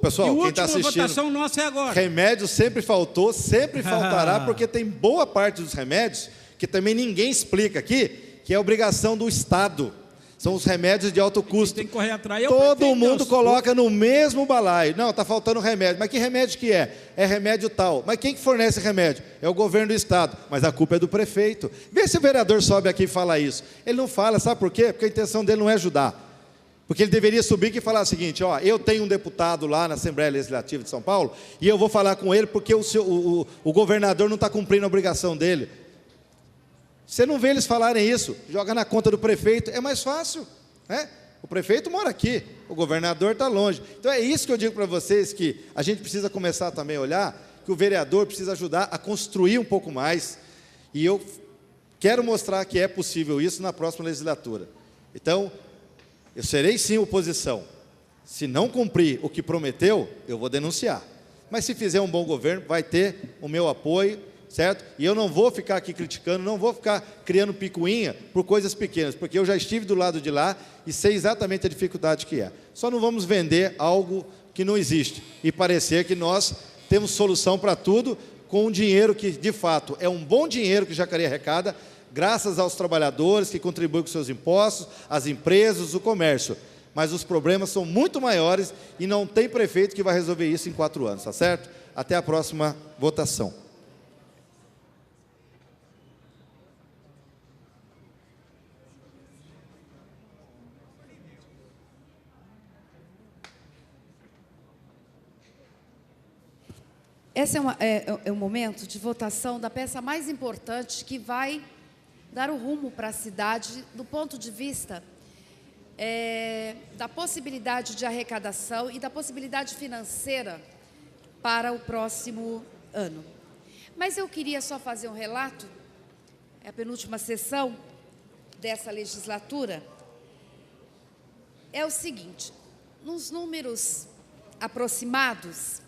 Pessoal, quem está assistindo... E a última votação nossa é agora. Remédio sempre faltou, sempre faltará, porque tem boa parte dos remédios, que também ninguém explica aqui, que é obrigação do Estado. São os remédios de alto custo. Tem que correr atrás. Todo mundo coloca no mesmo balaio. Não, está faltando remédio. Mas que remédio que é? É remédio tal. Mas quem que fornece remédio? É o governo do Estado. Mas a culpa é do prefeito. Vê se o vereador sobe aqui e fala isso. Ele não fala, sabe por quê? Porque a intenção dele não é ajudar. Porque ele deveria subir e falar o seguinte, eu tenho um deputado lá na Assembleia Legislativa de São Paulo, e eu vou falar com ele porque o governador não está cumprindo a obrigação dele. Você não vê eles falarem isso, joga na conta do prefeito, é mais fácil, né? O prefeito mora aqui, o governador está longe. Então é isso que eu digo para vocês, que a gente precisa começar também a olhar, que o vereador precisa ajudar a construir um pouco mais, e eu quero mostrar que é possível isso na próxima legislatura. Então, eu serei sim oposição. Se não cumprir o que prometeu, eu vou denunciar. Mas se fizer um bom governo, vai ter o meu apoio, certo? E eu não vou ficar aqui criticando, não vou ficar criando picuinha por coisas pequenas, porque eu já estive do lado de lá e sei exatamente a dificuldade que é. Só não vamos vender algo que não existe e parecer que nós temos solução para tudo com um dinheiro que, de fato, é um bom dinheiro que Jacareí arrecada, graças aos trabalhadores que contribuem com seus impostos, as empresas, o comércio. Mas os problemas são muito maiores e não tem prefeito que vai resolver isso em 4 anos, tá certo? Até a próxima votação. Esse é o momento de votação da peça mais importante que vai dar o rumo para a cidade do ponto de vista da possibilidade de arrecadação e da possibilidade financeira para o próximo ano. Mas eu queria só fazer um relato, é a penúltima sessão dessa legislatura, é o seguinte, nos números aproximados,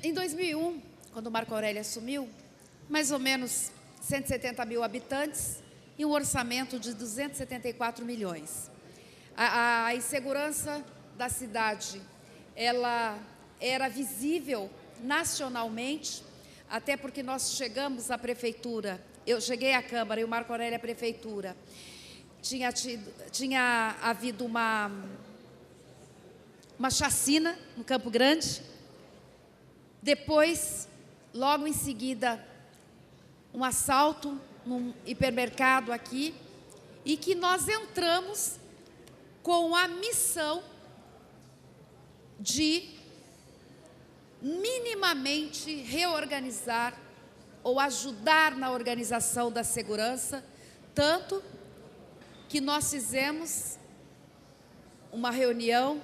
em 2001, quando o Marco Aurélio assumiu, mais ou menos 170 mil habitantes e um orçamento de 274 milhões. A insegurança da cidade, ela era visível nacionalmente, até porque nós chegamos à prefeitura, eu cheguei à Câmara e o Marco Aurélio à prefeitura, tinha havido uma chacina no Campo Grande. Depois, logo em seguida, um assalto num hipermercado aqui, e que nós entramos com a missão de minimamente reorganizar ou ajudar na organização da segurança, tanto que nós fizemos uma reunião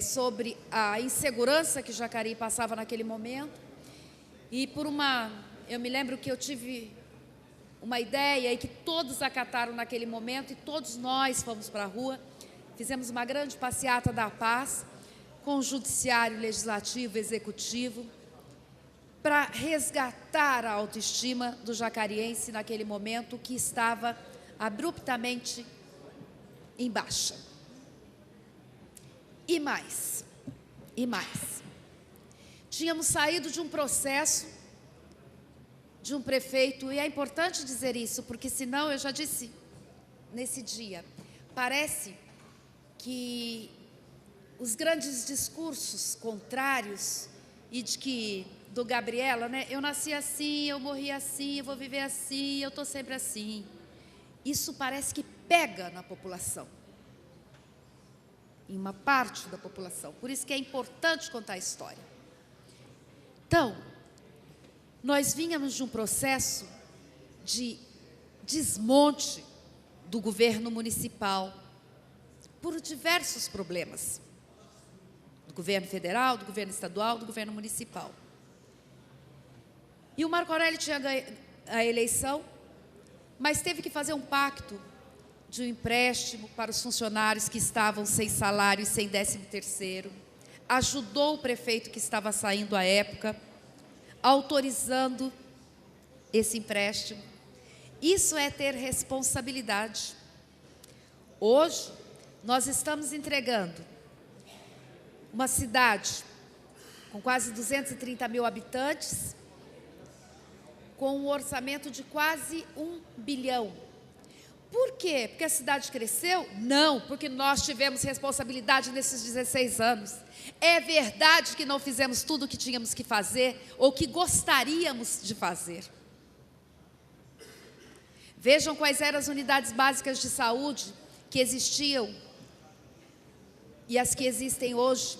sobre a insegurança que Jacareí passava naquele momento, e eu me lembro que eu tive uma ideia e que todos acataram naquele momento, e todos nós fomos para a rua, fizemos uma grande passeata da paz, com o judiciário, legislativo, executivo, para resgatar a autoestima do jacariense naquele momento que estava abruptamente em baixa. E mais. Tínhamos saído de um processo de um prefeito, e é importante dizer isso, porque senão, eu já disse nesse dia, parece que os grandes discursos contrários e de que do Gabriela, né? Eu nasci assim, eu morri assim, eu vou viver assim, eu estou sempre assim. Isso parece que pega na população, em uma parte da população. Por isso que é importante contar a história. Então, nós vínhamos de um processo de desmonte do governo municipal por diversos problemas. Do governo federal, do governo estadual, do governo municipal. E o Marco Aurélio tinha ganho a eleição, mas teve que fazer um pacto de um empréstimo para os funcionários que estavam sem salário e sem 13º. Ajudou o prefeito que estava saindo à época, autorizando esse empréstimo. Isso é ter responsabilidade. Hoje, nós estamos entregando uma cidade com quase 230 mil habitantes, com um orçamento de quase 1 bilhão. Por quê? Porque a cidade cresceu? Não, porque nós tivemos responsabilidade nesses 16 anos. É verdade que não fizemos tudo o que tínhamos que fazer, ou que gostaríamos de fazer. Vejam quais eram as unidades básicas de saúde que existiam e as que existem hoje.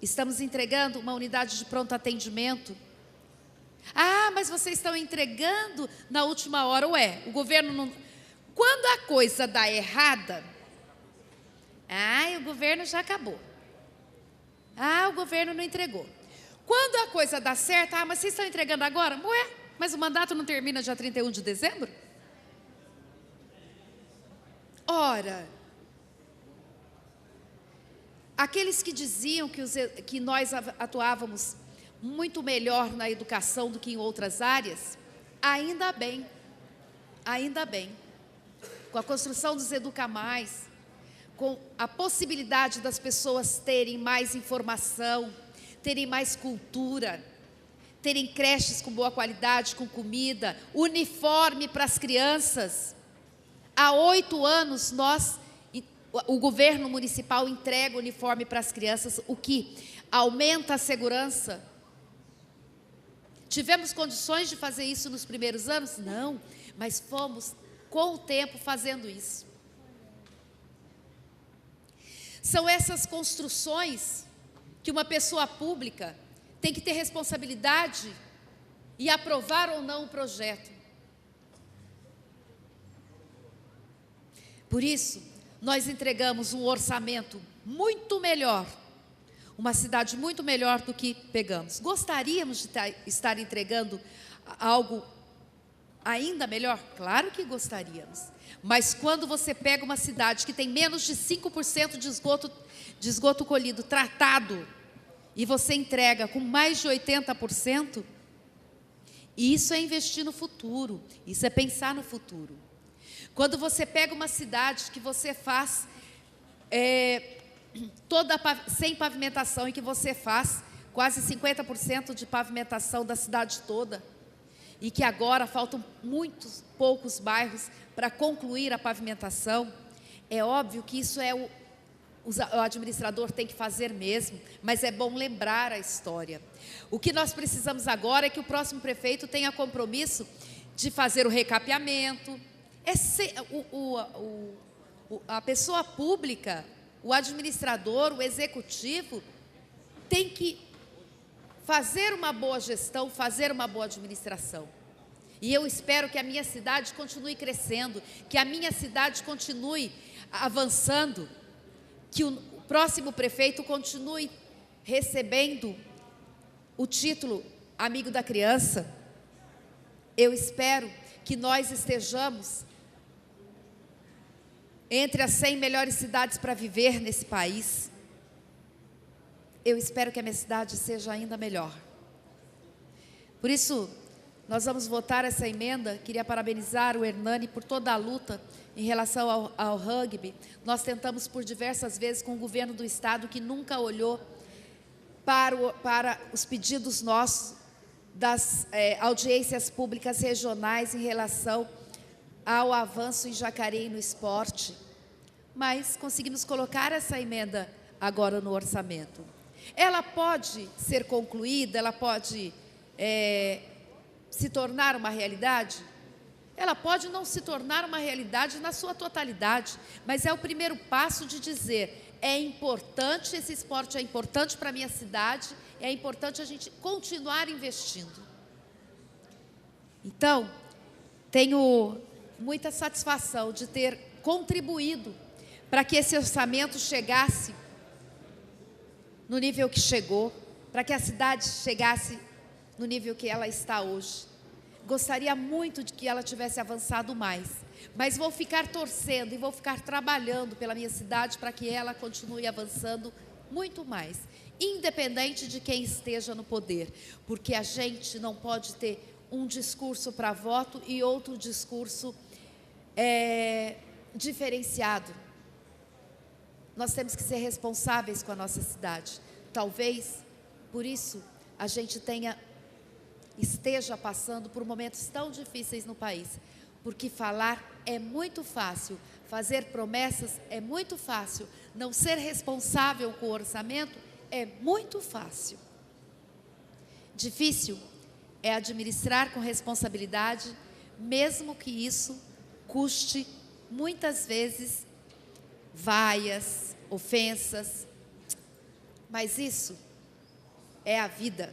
Estamos entregando uma unidade de pronto atendimento. Ah, mas vocês estão entregando na última hora. Ué, o governo não... Quando a coisa dá errada, o governo já acabou. O governo não entregou. Quando a coisa dá certo, mas vocês estão entregando agora? Ué, mas o mandato não termina dia 31 de dezembro? Ora, aqueles que diziam que nós atuávamos muito melhor na educação do que em outras áreas, ainda bem. Com a construção dos Educa Mais, com a possibilidade das pessoas terem mais informação, terem mais cultura, terem creches com boa qualidade, com comida, uniforme para as crianças. Há 8 anos, o governo municipal entrega uniforme para as crianças, o que aumenta a segurança. Tivemos condições de fazer isso nos primeiros anos? Não, mas fomos, com o tempo, fazendo isso. São essas construções que uma pessoa pública tem que ter responsabilidade e aprovar ou não o projeto. Por isso, nós entregamos um orçamento muito melhor, uma cidade muito melhor do que pegamos. Gostaríamos de estar entregando algo ainda melhor? Claro que gostaríamos. Mas quando você pega uma cidade que tem menos de 5% de esgoto colhido, tratado, e você entrega com mais de 80%, isso é investir no futuro, isso é pensar no futuro. Quando você pega uma cidade que você faz sem pavimentação, e que você faz quase 50% de pavimentação da cidade toda, e que agora faltam muitos poucos bairros para concluir a pavimentação, é óbvio que isso o administrador tem que fazer mesmo, mas é bom lembrar a história. O que nós precisamos agora é que o próximo prefeito tenha compromisso de fazer o recapeamento. A pessoa pública, o administrador, o executivo, tem que fazer uma boa gestão, fazer uma boa administração. E eu espero que a minha cidade continue crescendo, que a minha cidade continue avançando, que o próximo prefeito continue recebendo o título Amigo da Criança. Eu espero que nós estejamos entre as 100 melhores cidades para viver nesse país. Eu espero que a minha cidade seja ainda melhor. Por isso, nós vamos votar essa emenda. Queria parabenizar o Hernani por toda a luta em relação ao rugby. Nós tentamos por diversas vezes com o governo do estado, que nunca olhou para os pedidos nossos das audiências públicas regionais em relação ao avanço em Jacareí no esporte. Mas conseguimos colocar essa emenda agora no orçamento. Ela pode ser concluída, ela pode se tornar uma realidade? Ela pode não se tornar uma realidade na sua totalidade, mas é o primeiro passo de dizer: é importante, esse esporte é importante para a minha cidade, é importante a gente continuar investindo. Então, tenho muita satisfação de ter contribuído para que esse orçamento chegasse no nível que chegou, para que a cidade chegasse no nível que ela está hoje. Gostaria muito de que ela tivesse avançado mais, mas vou ficar torcendo e vou ficar trabalhando pela minha cidade para que ela continue avançando muito mais, independente de quem esteja no poder, porque a gente não pode ter um discurso para voto e outro discurso diferenciado. Nós temos que ser responsáveis com a nossa cidade. Talvez, por isso, a gente esteja passando por momentos tão difíceis no país, porque falar é muito fácil, fazer promessas é muito fácil, não ser responsável com o orçamento é muito fácil. Difícil é administrar com responsabilidade, mesmo que isso custe, muitas vezes, vaias, ofensas, mas isso é a vida,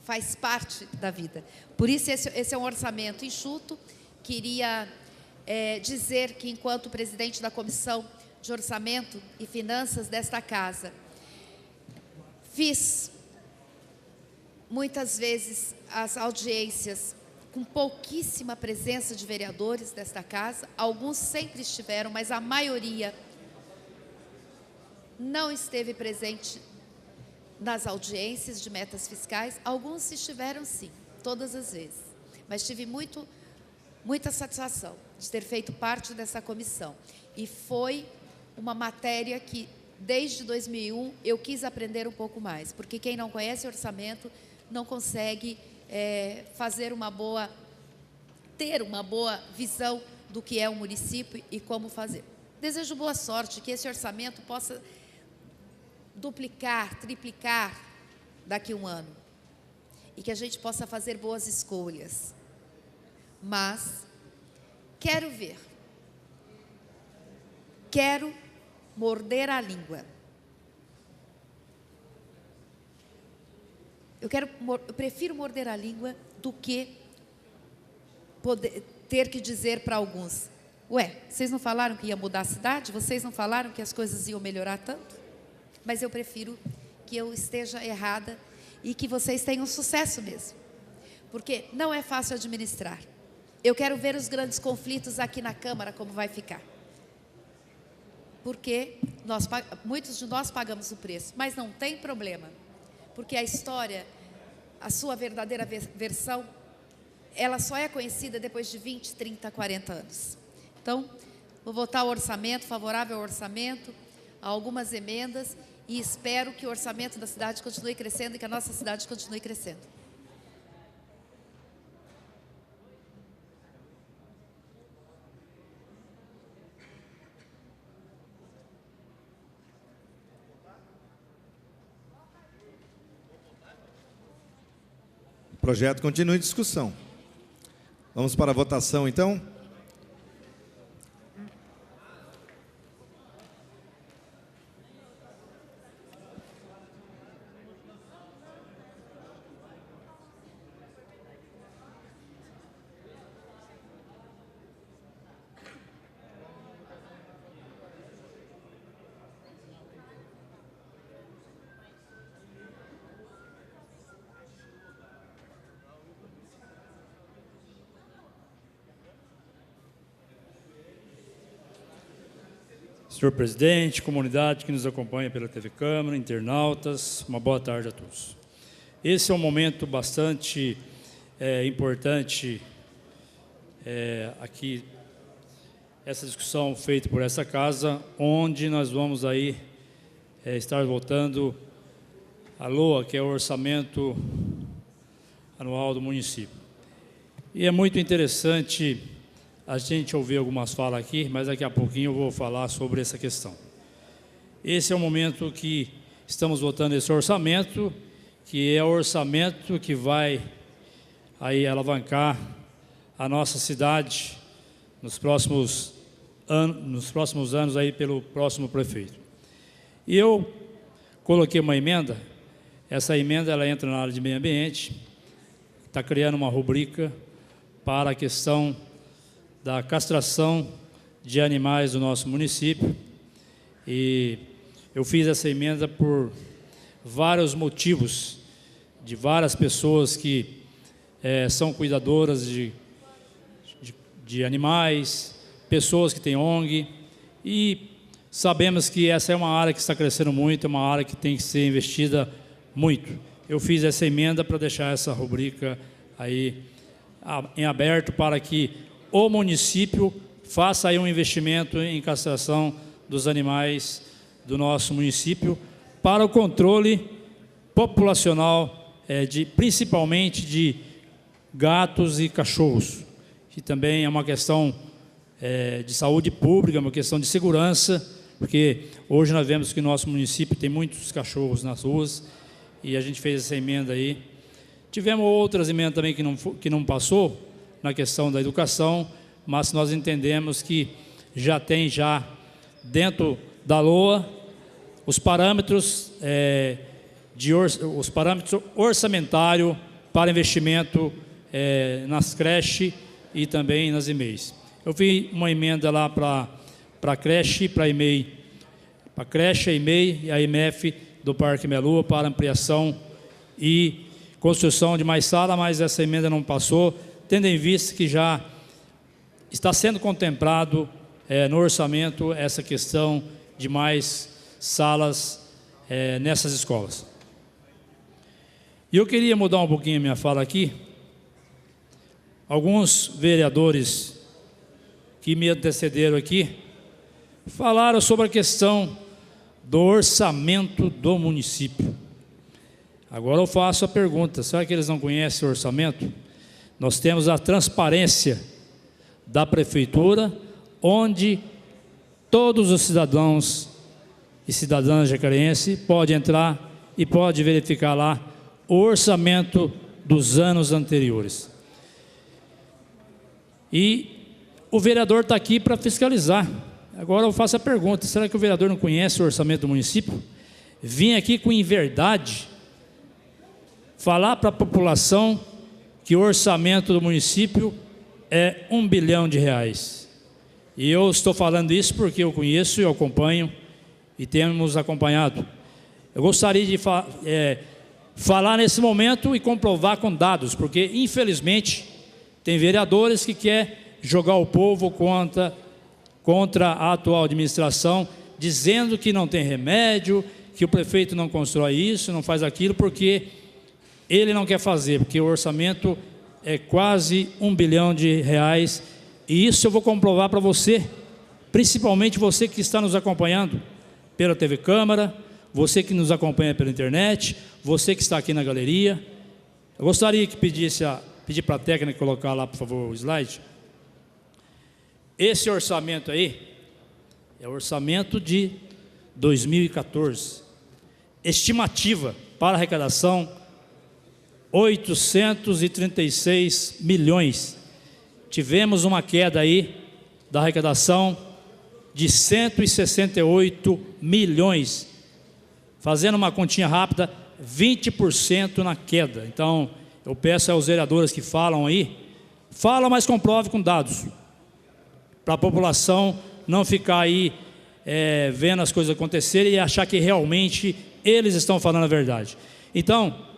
faz parte da vida. Por isso, esse é um orçamento enxuto. Queria dizer que, enquanto presidente da Comissão de Orçamento e Finanças desta Casa, fiz muitas vezes as audiências com pouquíssima presença de vereadores desta Casa. Alguns sempre estiveram, mas a maioria não esteve presente nas audiências de metas fiscais. Alguns estiveram sim, todas as vezes, mas tive muita satisfação de ter feito parte dessa comissão, e foi uma matéria que desde 2001 eu quis aprender um pouco mais, porque quem não conhece orçamento não consegue ter uma boa visão do que é um município e como fazer. Desejo boa sorte, que esse orçamento possa duplicar, triplicar daqui a um ano, e que a gente possa fazer boas escolhas. Mas quero morder a língua. Eu prefiro morder a língua do que ter que dizer para alguns: ué, vocês não falaram que ia mudar a cidade? Vocês não falaram que as coisas iam melhorar tanto? Mas eu prefiro que eu esteja errada e que vocês tenham sucesso mesmo, porque não é fácil administrar. Eu quero ver os grandes conflitos aqui na Câmara, como vai ficar, porque muitos de nós pagamos o preço, mas não tem problema, porque a história, a sua verdadeira versão, ela só é conhecida depois de 20, 30, 40 anos. Então, vou votar o orçamento, favorável ao orçamento, a algumas emendas, e espero que o orçamento da cidade continue crescendo e que a nossa cidade continue crescendo. O projeto continua em discussão. Vamos para a votação, então. Senhor presidente, comunidade que nos acompanha pela TV Câmara, internautas, uma boa tarde a todos. Esse é um momento bastante importante aqui, essa discussão feita por essa casa, onde nós vamos aí estar votando a LOA, que é o orçamento anual do município. E é muito interessante a gente ouvir algumas falas aqui, mas daqui a pouquinho eu vou falar sobre essa questão. Esse é o momento que estamos votando esse orçamento, que é o orçamento que vai aí alavancar a nossa cidade nos próximos anos aí pelo próximo prefeito. E eu coloquei uma emenda, essa emenda ela entra na área de meio ambiente, está criando uma rubrica para a questão da castração de animais do nosso município, e eu fiz essa emenda por vários motivos, de várias pessoas que são cuidadoras de animais, pessoas que têm ONG, e sabemos que essa é uma área que está crescendo muito, é uma área que tem que ser investida muito. Eu fiz essa emenda para deixar essa rubrica aí em aberto para que o município faça aí um investimento em castração dos animais do nosso município para o controle populacional, principalmente de gatos e cachorros, que também é uma questão de saúde pública, uma questão de segurança, porque hoje nós vemos que o nosso município tem muitos cachorros nas ruas, e a gente fez essa emenda aí. Tivemos outras emendas também que não passou, na questão da educação, mas nós entendemos que já tem dentro da LOA os parâmetros orçamentários para investimento nas creches e também nas EMEIs. Eu fiz uma emenda lá para a creche, para a EMEI, para a creche, a EMEI e a IMF do Parque Melua para ampliação e construção de mais sala, mas essa emenda não passou, tendo em vista que já está sendo contemplado no orçamento essa questão de mais salas nessas escolas. E eu queria mudar um pouquinho a minha fala aqui. Alguns vereadores que me antecederam aqui falaram sobre a questão do orçamento do município. Agora eu faço a pergunta, será que eles não conhecem o orçamento? Nós temos a transparência da prefeitura, onde todos os cidadãos e cidadãs jacareenses podem entrar e podem verificar lá o orçamento dos anos anteriores. E o vereador está aqui para fiscalizar. Agora eu faço a pergunta, será que o vereador não conhece o orçamento do município? Vim aqui com inverdade falar para a população que o orçamento do município é R$1 bilhão. E eu estou falando isso porque eu conheço e eu acompanho e temos acompanhado. Eu gostaria de falar nesse momento e comprovar com dados, porque infelizmente tem vereadores que querem jogar o povo contra a atual administração, dizendo que não tem remédio, que o prefeito não constrói isso, não faz aquilo, porque ele não quer fazer, porque o orçamento é quase R$1 bilhão, e isso eu vou comprovar para você, principalmente você que está nos acompanhando pela TV Câmara, você que nos acompanha pela internet, você que está aqui na galeria. Eu gostaria que pedir para a técnica colocar lá, por favor, o slide. Esse orçamento aí é o orçamento de 2014. Estimativa para arrecadação 836 milhões. Tivemos uma queda aí da arrecadação de 168 milhões. Fazendo uma continha rápida, 20% na queda. Então, eu peço aos vereadores que falam aí, fala, mas comprove com dados, para a população não ficar aí vendo as coisas acontecerem e achar que realmente eles estão falando a verdade. Então,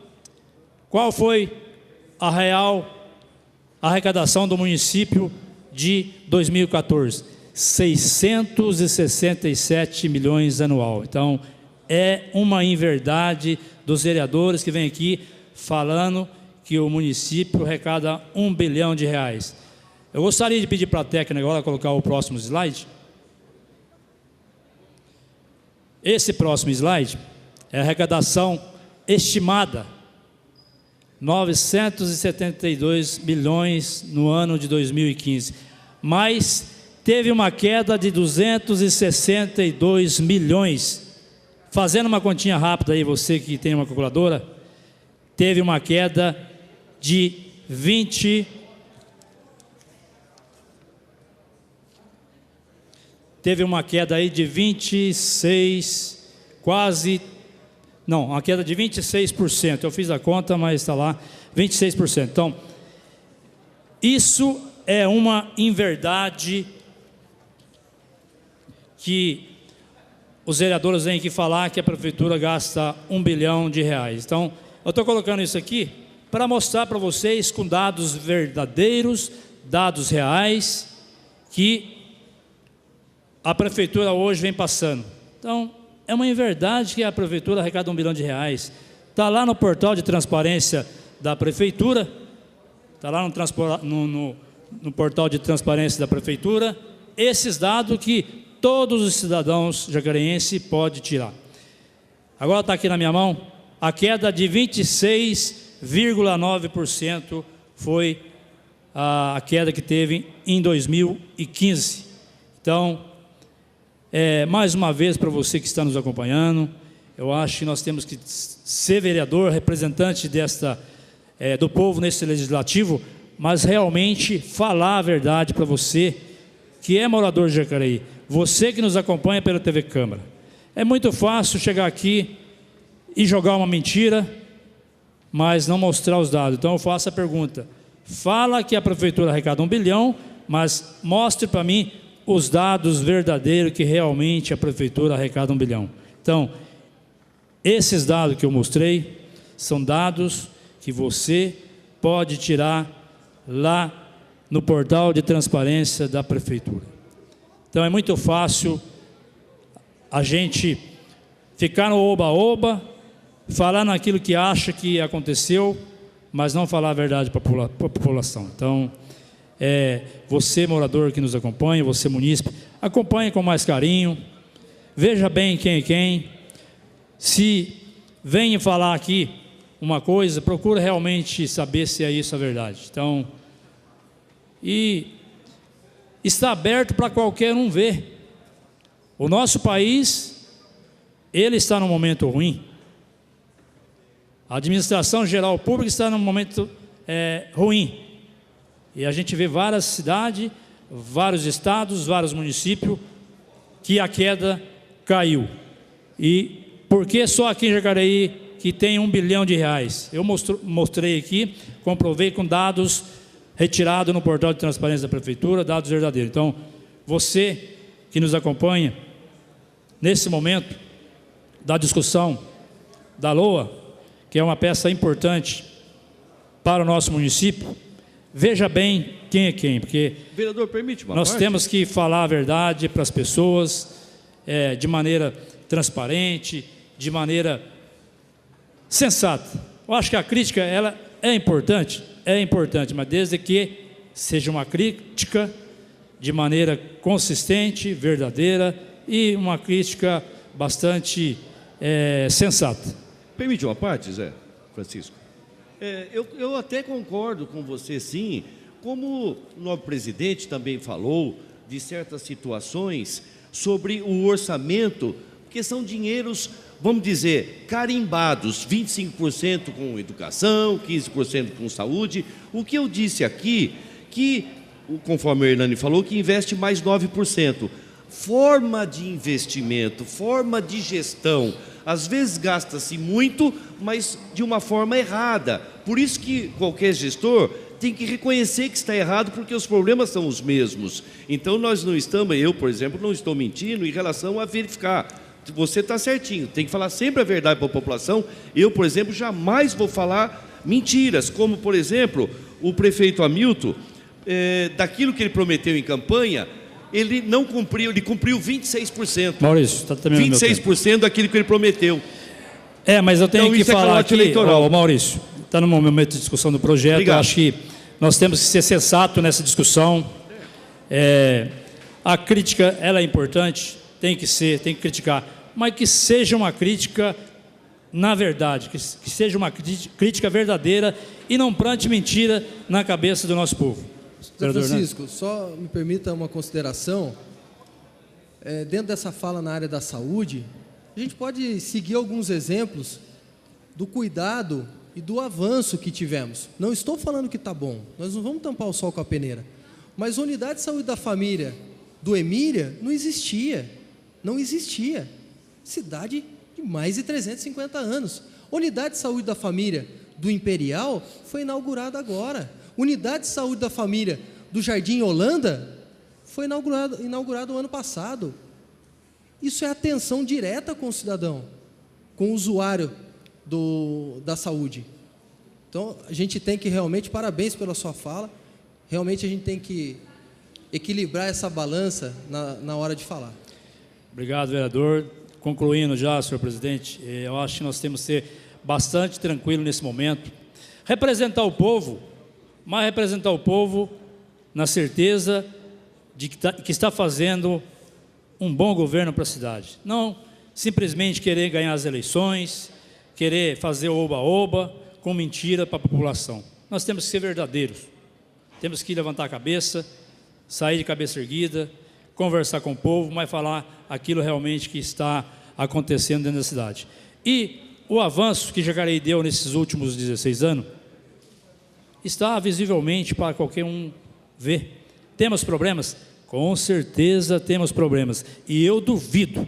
qual foi a real arrecadação do município de 2014? 667 milhões anual. Então, é uma inverdade dos vereadores que vêm aqui falando que o município arrecada R$1 bilhão. Eu gostaria de pedir para a técnica agora colocar o próximo slide. Esse próximo slide é a arrecadação estimada, 972 milhões no ano de 2015, mas teve uma queda de 262 milhões. Fazendo uma continha rápida aí, você que tem uma calculadora, teve uma queda de 26, uma queda de 26%. Eu fiz a conta, mas está lá, 26%. Então, isso é uma inverdade que os vereadores vêm aqui falar que a prefeitura gasta R$1 bilhão. Então, eu estou colocando isso aqui para mostrar para vocês com dados verdadeiros, dados reais, que a prefeitura hoje vem passando. Então, é uma inverdade que a prefeitura arrecada R$1 bilhão. Está lá no portal de transparência da prefeitura, está lá no portal de transparência da prefeitura, esses dados que todos os cidadãos jacareenses podem tirar. Agora está aqui na minha mão, a queda de 26,9% foi a queda que teve em 2015. Então, mais uma vez, para você que está nos acompanhando, eu acho que nós temos que ser vereador, representante do povo nesse legislativo, mas realmente falar a verdade para você que é morador de Jacareí, você que nos acompanha pela TV Câmara. É muito fácil chegar aqui e jogar uma mentira, mas não mostrar os dados. Então eu faço a pergunta: fala que a prefeitura arrecada R$1 bilhão, mas mostre para mim os dados verdadeiros que realmente a prefeitura arrecada R$1 bilhão. Então, esses dados que eu mostrei são dados que você pode tirar lá no portal de transparência da prefeitura. Então, é muito fácil a gente ficar no oba-oba, falar naquilo que acha que aconteceu, mas não falar a verdade para a população. Então, você morador que nos acompanha, você munícipe, acompanhe com mais carinho, veja bem quem é quem. Se vem falar aqui uma coisa, procura realmente saber se é isso a verdade. Então, e está aberto para qualquer um ver. O nosso país, ele está num momento ruim. A administração geral pública está num momento ruim. E a gente vê várias cidades, vários estados, vários municípios que a queda caiu. E por que só aqui em Jacareí que tem R$1 bilhão? Eu mostrei aqui, comprovei com dados retirados no portal de transparência da prefeitura, dados verdadeiros. Então, você que nos acompanha nesse momento da discussão da LOA, que é uma peça importante para o nosso município, veja bem quem é quem, porque vereador, permite uma nós parte? temos que falar a verdade para as pessoas, de maneira transparente, de maneira sensata. Eu acho que a crítica, ela é importante, mas desde que seja uma crítica de maneira consistente, verdadeira e uma crítica bastante sensata. Permite uma parte, Zé Francisco? Eu até concordo com você, sim, como o novo presidente também falou de certas situações sobre o orçamento, porque são dinheiros, vamos dizer, carimbados, 25% com educação, 15% com saúde. O que eu disse aqui, que, conforme a Hernani falou, que investe mais 9%. Forma de investimento, forma de gestão, às vezes gasta-se muito, mas de uma forma errada. Por isso que qualquer gestor tem que reconhecer que está errado, porque os problemas são os mesmos. Então nós não estamos, eu, por exemplo, não estou mentindo em relação a verificar. Você está certinho, tem que falar sempre a verdade para a população. Eu, por exemplo, jamais vou falar mentiras, como, por exemplo, o prefeito Hamilton, daquilo que ele prometeu em campanha, ele não cumpriu, ele cumpriu 26%. Maurício, está terminando meu tempo. 26% daquilo que ele prometeu. Mas eu tenho Então, que isso é falar calote aqui, eleitoral. Maurício, está no momento de discussão do projeto. Obrigado. Eu acho que nós temos que ser sensato nessa discussão. A crítica, ela é importante, tem que criticar, mas que seja uma crítica na verdade, que seja uma crítica verdadeira e não plante mentira na cabeça do nosso povo. Zé Francisco, só me permita uma consideração. Dentro dessa fala na área da saúde, a gente pode seguir alguns exemplos do cuidado e do avanço que tivemos. Não estou falando que está bom, nós não vamos tampar o sol com a peneira, mas a unidade de saúde da família do Emília não existia, cidade de mais de 350 anos. Unidade de saúde da família do Imperial foi inaugurada agora. Unidade de saúde da família do Jardim Holanda foi inaugurado ano passado. Isso é atenção direta com o cidadão, com o usuário da saúde. Então, a gente tem que realmente, parabéns pela sua fala, realmente a gente tem que equilibrar essa balança na hora de falar. Obrigado, vereador. Concluindo já, senhor presidente, eu acho que nós temos que ser bastante tranquilos nesse momento. Representar o povo, mas representar o povo na certeza de que está fazendo um bom governo para a cidade. Não simplesmente querer ganhar as eleições, querer fazer oba-oba com mentira para a população. Nós temos que ser verdadeiros. Temos que levantar a cabeça, sair de cabeça erguida, conversar com o povo, mas falar aquilo realmente que está acontecendo dentro da cidade. E o avanço que Jacareí deu nesses últimos 16 anos está visivelmente para qualquer um ver. Temos problemas? Com certeza temos problemas. E eu duvido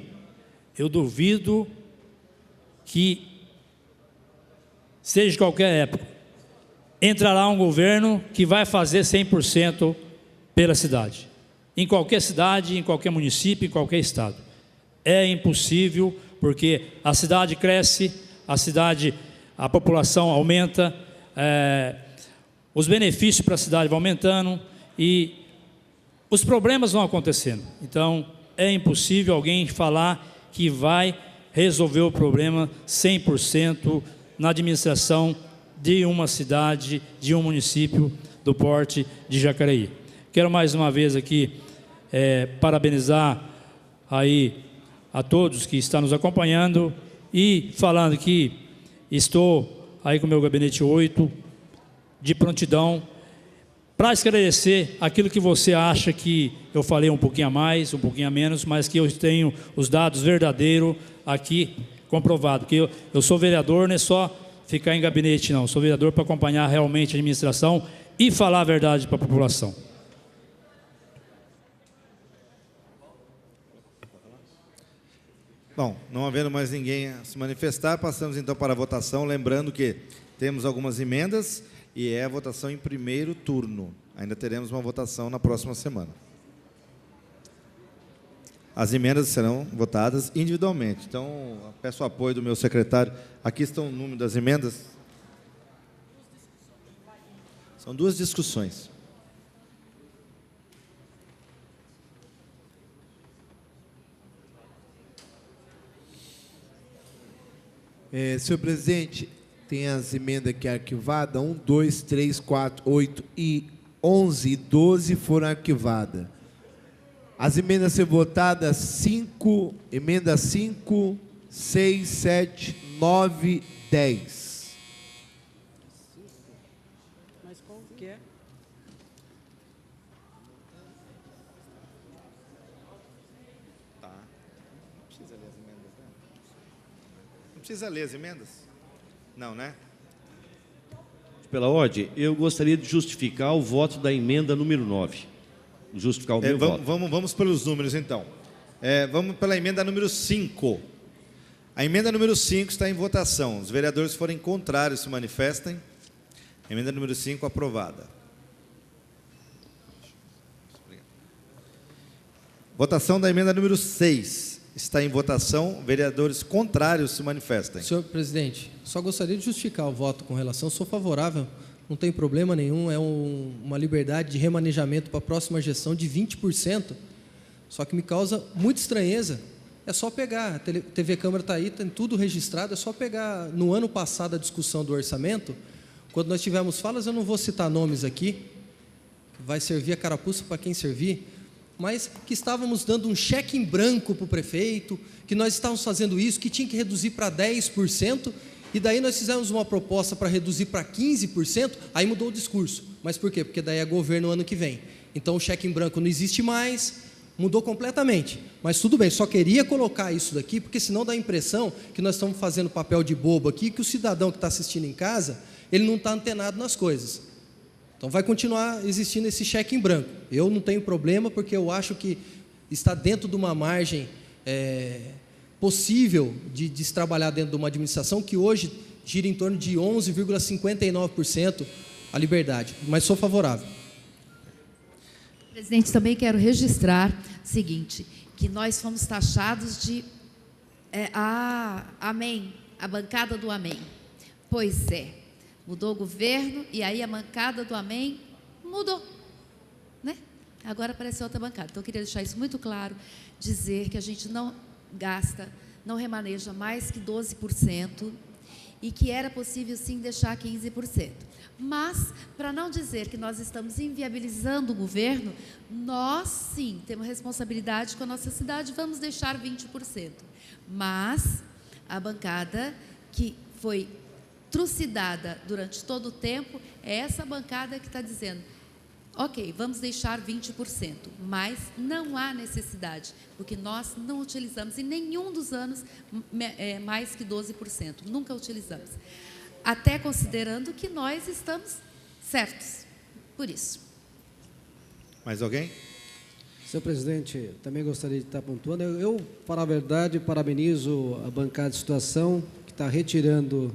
que, seja de qualquer época, entrará um governo que vai fazer 100% pela cidade. Em qualquer cidade, em qualquer município, em qualquer estado. É impossível, porque a cidade cresce, a população aumenta, os benefícios para a cidade vão aumentando e os problemas vão acontecendo. Então, é impossível alguém falar que vai resolver o problema 100% na administração de uma cidade, de um município do porte de Jacareí. Quero mais uma vez aqui parabenizar aí a todos que estão nos acompanhando e falando que estou aí com o meu gabinete 8 de prontidão para esclarecer aquilo que você acha que eu falei um pouquinho a mais, um pouquinho a menos, mas que eu tenho os dados verdadeiros aqui comprovados. Porque eu sou vereador, não é só ficar em gabinete, não. Sou vereador para acompanhar realmente a administração e falar a verdade para a população. Bom, não havendo mais ninguém a se manifestar, passamos então para a votação, lembrando que temos algumas emendas e é a votação em primeiro turno. Ainda teremos uma votação na próxima semana. As emendas serão votadas individualmente. Então, peço o apoio do meu secretário. Aqui estão o número das emendas. São duas discussões. Senhor presidente, tem as emendas aqui arquivadas, 1, 2, 3, 4, 8 e 11 e 12 foram arquivadas. As emendas a ser votadas, emenda 5, 6, 7, 9, 10. Mas qual que é? Tá. Não precisa ler as emendas, né? Não precisa ler as emendas? Não, né? Pela ordem, eu gostaria de justificar o voto da emenda número 9. Justificar o meu voto. Vamos pelos números, então. Vamos pela emenda número 5. A emenda número 5 está em votação. Os vereadores que forem contrários se manifestem. Emenda número 5 aprovada. Votação da emenda número 6. Está em votação. Vereadores contrários se manifestem. Senhor presidente, só gostaria de justificar o voto com relação. Sou favorável, não tem problema nenhum. É uma liberdade de remanejamento para a próxima gestão de 20%. Só que me causa muita estranheza. É só pegar, a TV Câmara está aí, tem tudo registrado, é só pegar. No ano passado, a discussão do orçamento, quando nós tivemos falas, eu não vou citar nomes aqui, vai servir a carapuça para quem servir, mas que estávamos dando um cheque em branco para o prefeito, que nós estávamos fazendo isso, que tinha que reduzir para 10%, e daí nós fizemos uma proposta para reduzir para 15%, aí mudou o discurso. Mas por quê? Porque daí é governo ano que vem. Então o cheque em branco não existe mais, mudou completamente. Mas tudo bem, só queria colocar isso daqui, porque senão dá a impressão que nós estamos fazendo papel de bobo aqui, que o cidadão que está assistindo em casa, ele não está antenado nas coisas. Então vai continuar existindo esse cheque em branco. Eu não tenho problema, porque eu acho que está dentro de uma margem possível de se trabalhar dentro de uma administração que hoje gira em torno de 11,59% a liberdade. Mas sou favorável. Presidente, também quero registrar o seguinte, que nós fomos taxados de amém, a bancada do amém. Pois é, mudou o governo e aí a bancada do amém mudou, né? Agora apareceu outra bancada. Então, eu queria deixar isso muito claro, dizer que a gente não gasta, não remaneja mais que 12% e que era possível, sim, deixar 15%. Mas, para não dizer que nós estamos inviabilizando o governo, nós, sim, temos responsabilidade com a nossa cidade, vamos deixar 20%. Mas a bancada que foi trucidada durante todo o tempo, é essa bancada que está dizendo, ok, vamos deixar 20%, mas não há necessidade, porque nós não utilizamos em nenhum dos anos mais que 12%, nunca utilizamos. Até considerando que nós estamos certos, por isso. Mais alguém? Senhor presidente, também gostaria de estar pontuando. Eu, para a verdade, parabenizo a bancada de situação, que está retirando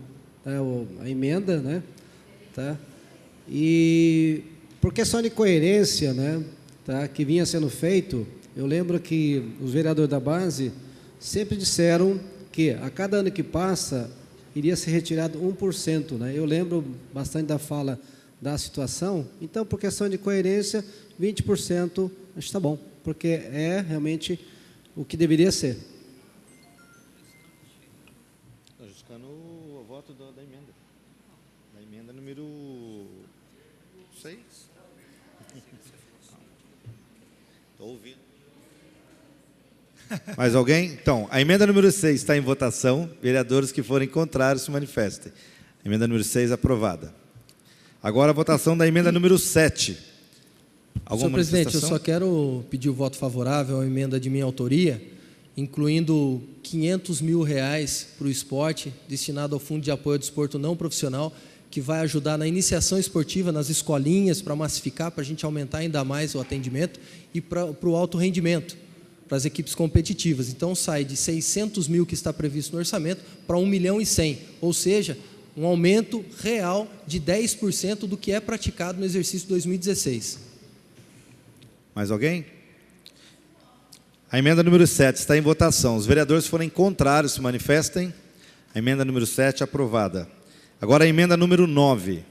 a emenda, né? Tá? E por questão de coerência, né? Tá? Que vinha sendo feito, eu lembro que os vereadores da base sempre disseram que a cada ano que passa iria ser retirado 1%, né? Eu lembro bastante da fala da situação, então, por questão de coerência, 20% acho que está bom, porque é realmente o que deveria ser. Estou justificando o voto da emenda. Da emenda número 6. Estou ouvindo. Mais alguém? Então, a emenda número 6 está em votação. Vereadores que forem contrários se manifestem. Emenda número 6 aprovada. Agora a votação da emenda número 7. Senhor presidente, eu só quero pedir o voto favorável à emenda de minha autoria, incluindo R$500 mil para o esporte, destinado ao Fundo de Apoio ao Desporto Não Profissional, que vai ajudar na iniciação esportiva, nas escolinhas, para massificar, para a gente aumentar ainda mais o atendimento, e para o alto rendimento, para as equipes competitivas. Então, sai de 600 mil que está previsto no orçamento para 1.100.000, ou seja, um aumento real de 10% do que é praticado no exercício 2016. Mais alguém? A emenda número 7 está em votação. Os vereadores que forem contrários se manifestem. A emenda número 7 aprovada. Agora a emenda número 9.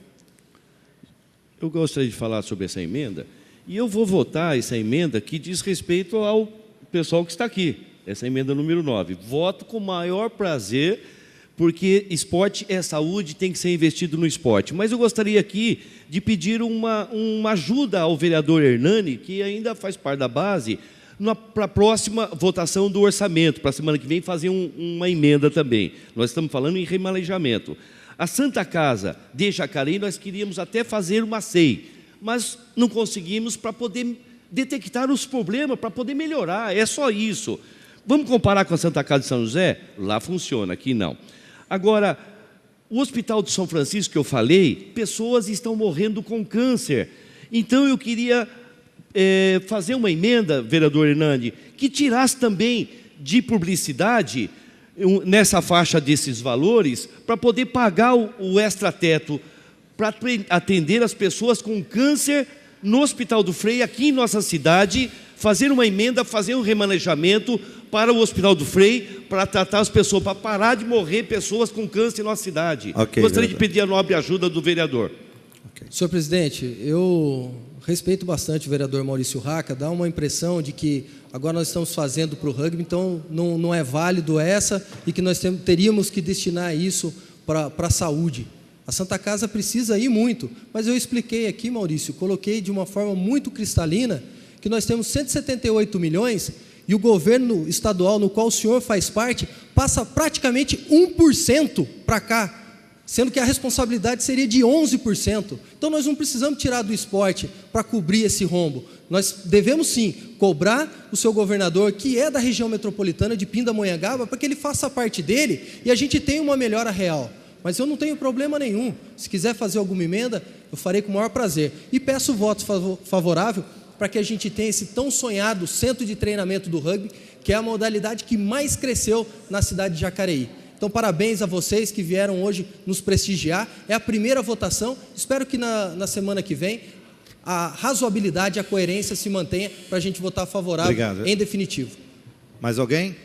Eu gostaria de falar sobre essa emenda, e eu vou votar essa emenda que diz respeito ao pessoal que está aqui, essa emenda número 9. Voto com maior prazer, porque esporte é saúde, tem que ser investido no esporte. Mas eu gostaria aqui de pedir uma ajuda ao vereador Hernani, que ainda faz parte da base, para a próxima votação do orçamento, para a semana que vem fazer uma emenda também. Nós estamos falando em remanejamento. A Santa Casa de Jacareí, nós queríamos até fazer uma SEI, mas não conseguimos para poder detectar os problemas, para poder melhorar, é só isso. Vamos comparar com a Santa Casa de São José? Lá funciona, aqui não. Agora, o Hospital de São Francisco que eu falei, pessoas estão morrendo com câncer. Então eu queria fazer uma emenda, vereador Hernani, que tirasse também de publicidade nessa faixa desses valores, para poder pagar o extrateto, para atender as pessoas com câncer no Hospital do Freio, aqui em nossa cidade, fazer uma emenda, fazer um remanejamento para o Hospital do Freio, para tratar as pessoas, para parar de morrer pessoas com câncer em nossa cidade. Okay, gostaria vereador. de pedir a nobre ajuda do vereador. Senhor presidente, eu respeito bastante o vereador Maurício Raca, dá uma impressão de que agora nós estamos fazendo para o rugby, então não é válido essa e que nós teríamos que destinar isso para a saúde. A Santa Casa precisa ir muito, mas eu expliquei aqui, Maurício, coloquei de uma forma muito cristalina que nós temos 178 milhões e o governo estadual, no qual o senhor faz parte, passa praticamente 1% para cá, sendo que a responsabilidade seria de 11%. Então, nós não precisamos tirar do esporte para cobrir esse rombo. Nós devemos, sim, cobrar o seu governador, que é da região metropolitana de Pindamonhangaba, para que ele faça parte dele e a gente tenha uma melhora real. Mas eu não tenho problema nenhum. Se quiser fazer alguma emenda, eu farei com o maior prazer. E peço voto favorável para que a gente tenha esse tão sonhado centro de treinamento do rugby, que é a modalidade que mais cresceu na cidade de Jacareí. Então, parabéns a vocês que vieram hoje nos prestigiar. É a primeira votação. Espero que na semana que vem a razoabilidade e a coerência se mantenha para a gente votar favorável. Obrigado. Em definitivo. Mais alguém?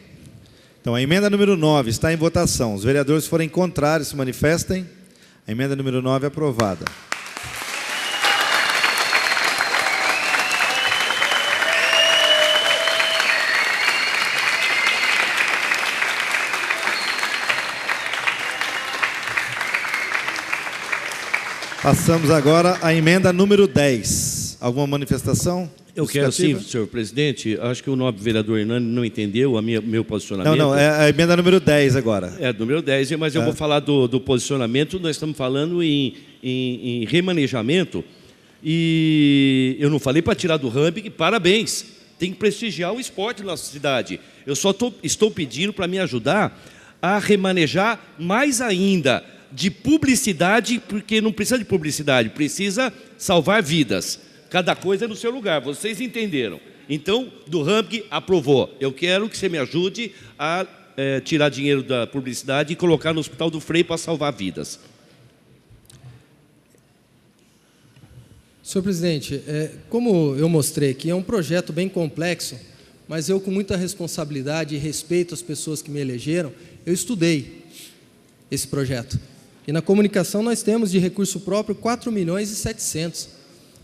Então, a emenda número 9 está em votação. Os vereadores que forem contrários se manifestem. A emenda número 9 é aprovada. Passamos agora à emenda número 10. Alguma manifestação? Eu quero sim, senhor presidente. Acho que o nobre vereador Hernani não entendeu meu posicionamento. Não, é a emenda número 10 agora. É, número 10, mas eu vou falar do posicionamento. Nós estamos falando em remanejamento. E eu não falei para tirar do rugby, parabéns. Tem que prestigiar o esporte na nossa cidade. Eu só estou pedindo para me ajudar a remanejar mais ainda de publicidade, porque não precisa de publicidade, precisa salvar vidas. Cada coisa é no seu lugar, vocês entenderam. Então, do rugby, aprovou. Eu quero que você me ajude a tirar dinheiro da publicidade e colocar no Hospital do Freio para salvar vidas. Senhor presidente, como eu mostrei aqui, é um projeto bem complexo, mas eu, com muita responsabilidade e respeito às pessoas que me elegeram, eu estudei esse projeto. E na comunicação nós temos de recurso próprio 4 milhões e 700.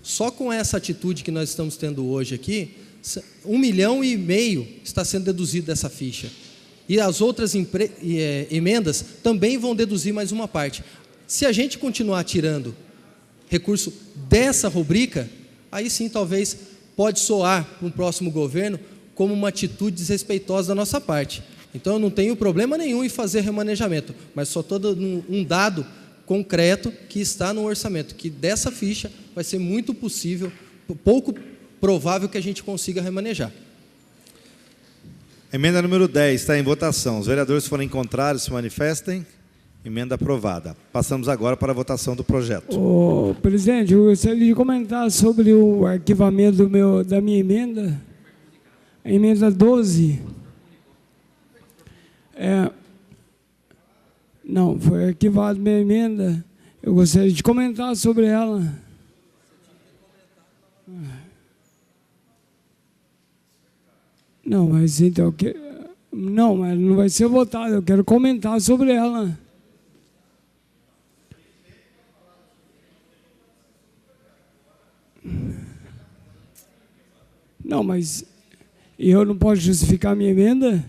Só com essa atitude que nós estamos tendo hoje aqui, 1,5 milhão está sendo deduzido dessa ficha. E as outras emendas também vão deduzir mais uma parte. Se a gente continuar tirando recurso dessa rubrica, aí sim talvez pode soar para um próximo governo como uma atitude desrespeitosa da nossa parte. Então, eu não tenho problema nenhum em fazer remanejamento, mas só estou dando um dado concreto que está no orçamento, que dessa ficha vai ser muito possível, pouco provável que a gente consiga remanejar. Emenda número 10 está em votação. Os vereadores que forem contrários se manifestem. Emenda aprovada. Passamos agora para a votação do projeto. Presidente, eu gostaria de comentar sobre o arquivamento da minha emenda, a emenda 12. Não, foi arquivada minha emenda. Eu gostaria de comentar sobre ela. Não, mas então... Não, mas não vai ser votada. Eu quero comentar sobre ela. Não, mas eu não posso justificar minha emenda?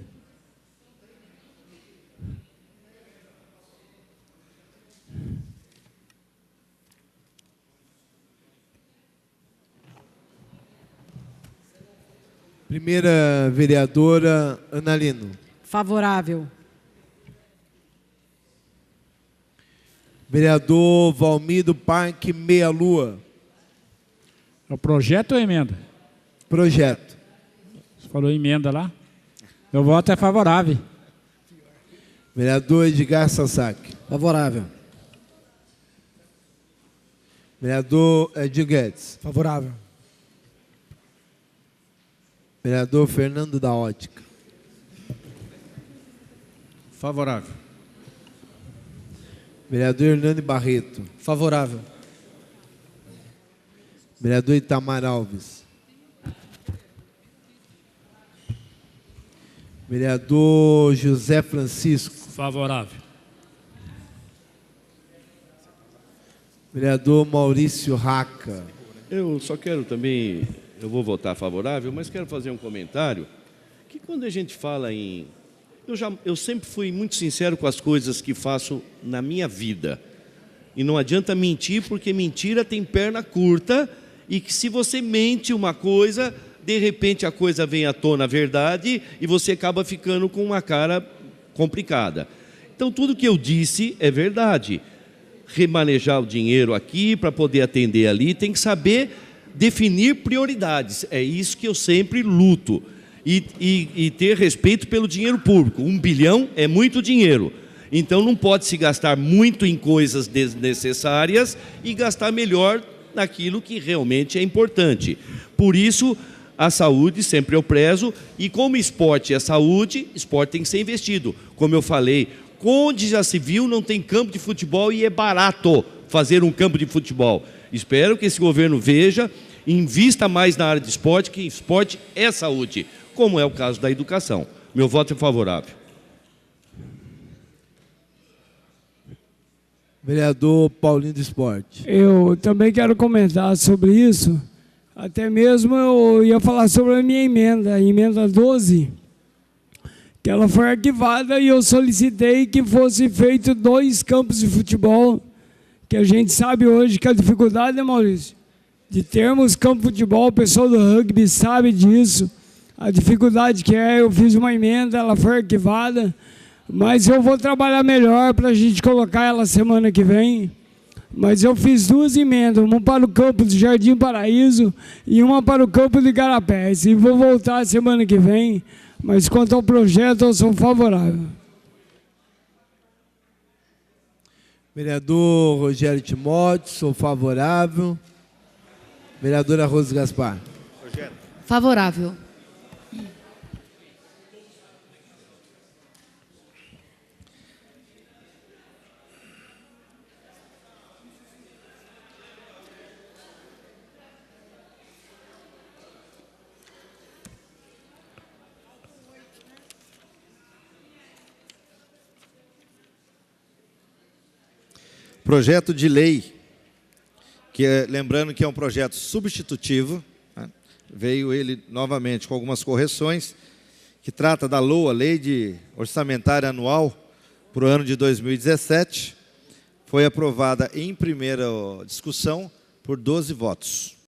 Primeira vereadora, Ana Lino. Favorável. Vereador Valmir Parque Meia Lua. É o projeto ou a emenda? Projeto. Você falou emenda lá? Meu voto é favorável. Vereador Edgar Sasaki. Favorável. Vereador Edir Guedes. Favorável. Vereador Fernando da Ótica. Favorável. Vereador Hernani Barreto. Favorável. Vereador Itamar Alves. Vereador José Francisco. Favorável. Vereador Maurício Raca. Eu só quero também, eu vou votar favorável, mas quero fazer um comentário, que quando a gente fala em... Eu sempre fui muito sincero com as coisas que faço na minha vida. E não adianta mentir, porque mentira tem perna curta, e que se você mente uma coisa, de repente a coisa vem à tona a verdade, e você acaba ficando com uma cara complicada. Então, tudo que eu disse é verdade. Remanejar o dinheiro aqui para poder atender ali, tem que saber definir prioridades. É isso que eu sempre luto. E ter respeito pelo dinheiro público. 1 bilhão é muito dinheiro. Então, não pode se gastar muito em coisas desnecessárias e gastar melhor naquilo que realmente é importante. Por isso, a saúde sempre eu prezo, e como esporte é saúde, esporte tem que ser investido. Como eu falei, onde já se viu não tem campo de futebol e é barato fazer um campo de futebol. Espero que esse governo veja, invista mais na área de esporte, que esporte é saúde, como é o caso da educação. Meu voto é favorável. Vereador Paulinho do Esporte. Eu também quero comentar sobre isso. Até mesmo eu ia falar sobre a minha emenda, a emenda 12, que ela foi arquivada, e eu solicitei que fosse feito 2 campos de futebol, que a gente sabe hoje que a dificuldade, né, Maurício, de termos campo de futebol, o pessoal do rugby sabe disso, a dificuldade que é. Eu fiz uma emenda, ela foi arquivada, mas eu vou trabalhar melhor para a gente colocar ela semana que vem. Mas eu fiz 2 emendas, uma para o campo do Jardim Paraíso e uma para o campo de Igarapés. E vou voltar semana que vem, mas quanto ao projeto eu sou favorável. Vereador Rogério Timóteo, sou favorável. Vereadora Rose Gaspar. Favorável. Projeto de lei, lembrando que é um projeto substitutivo, né? Veio ele novamente com algumas correções, que trata da LOA, Lei Orçamentária Anual, para o ano de 2017, foi aprovada em primeira discussão por 12 votos.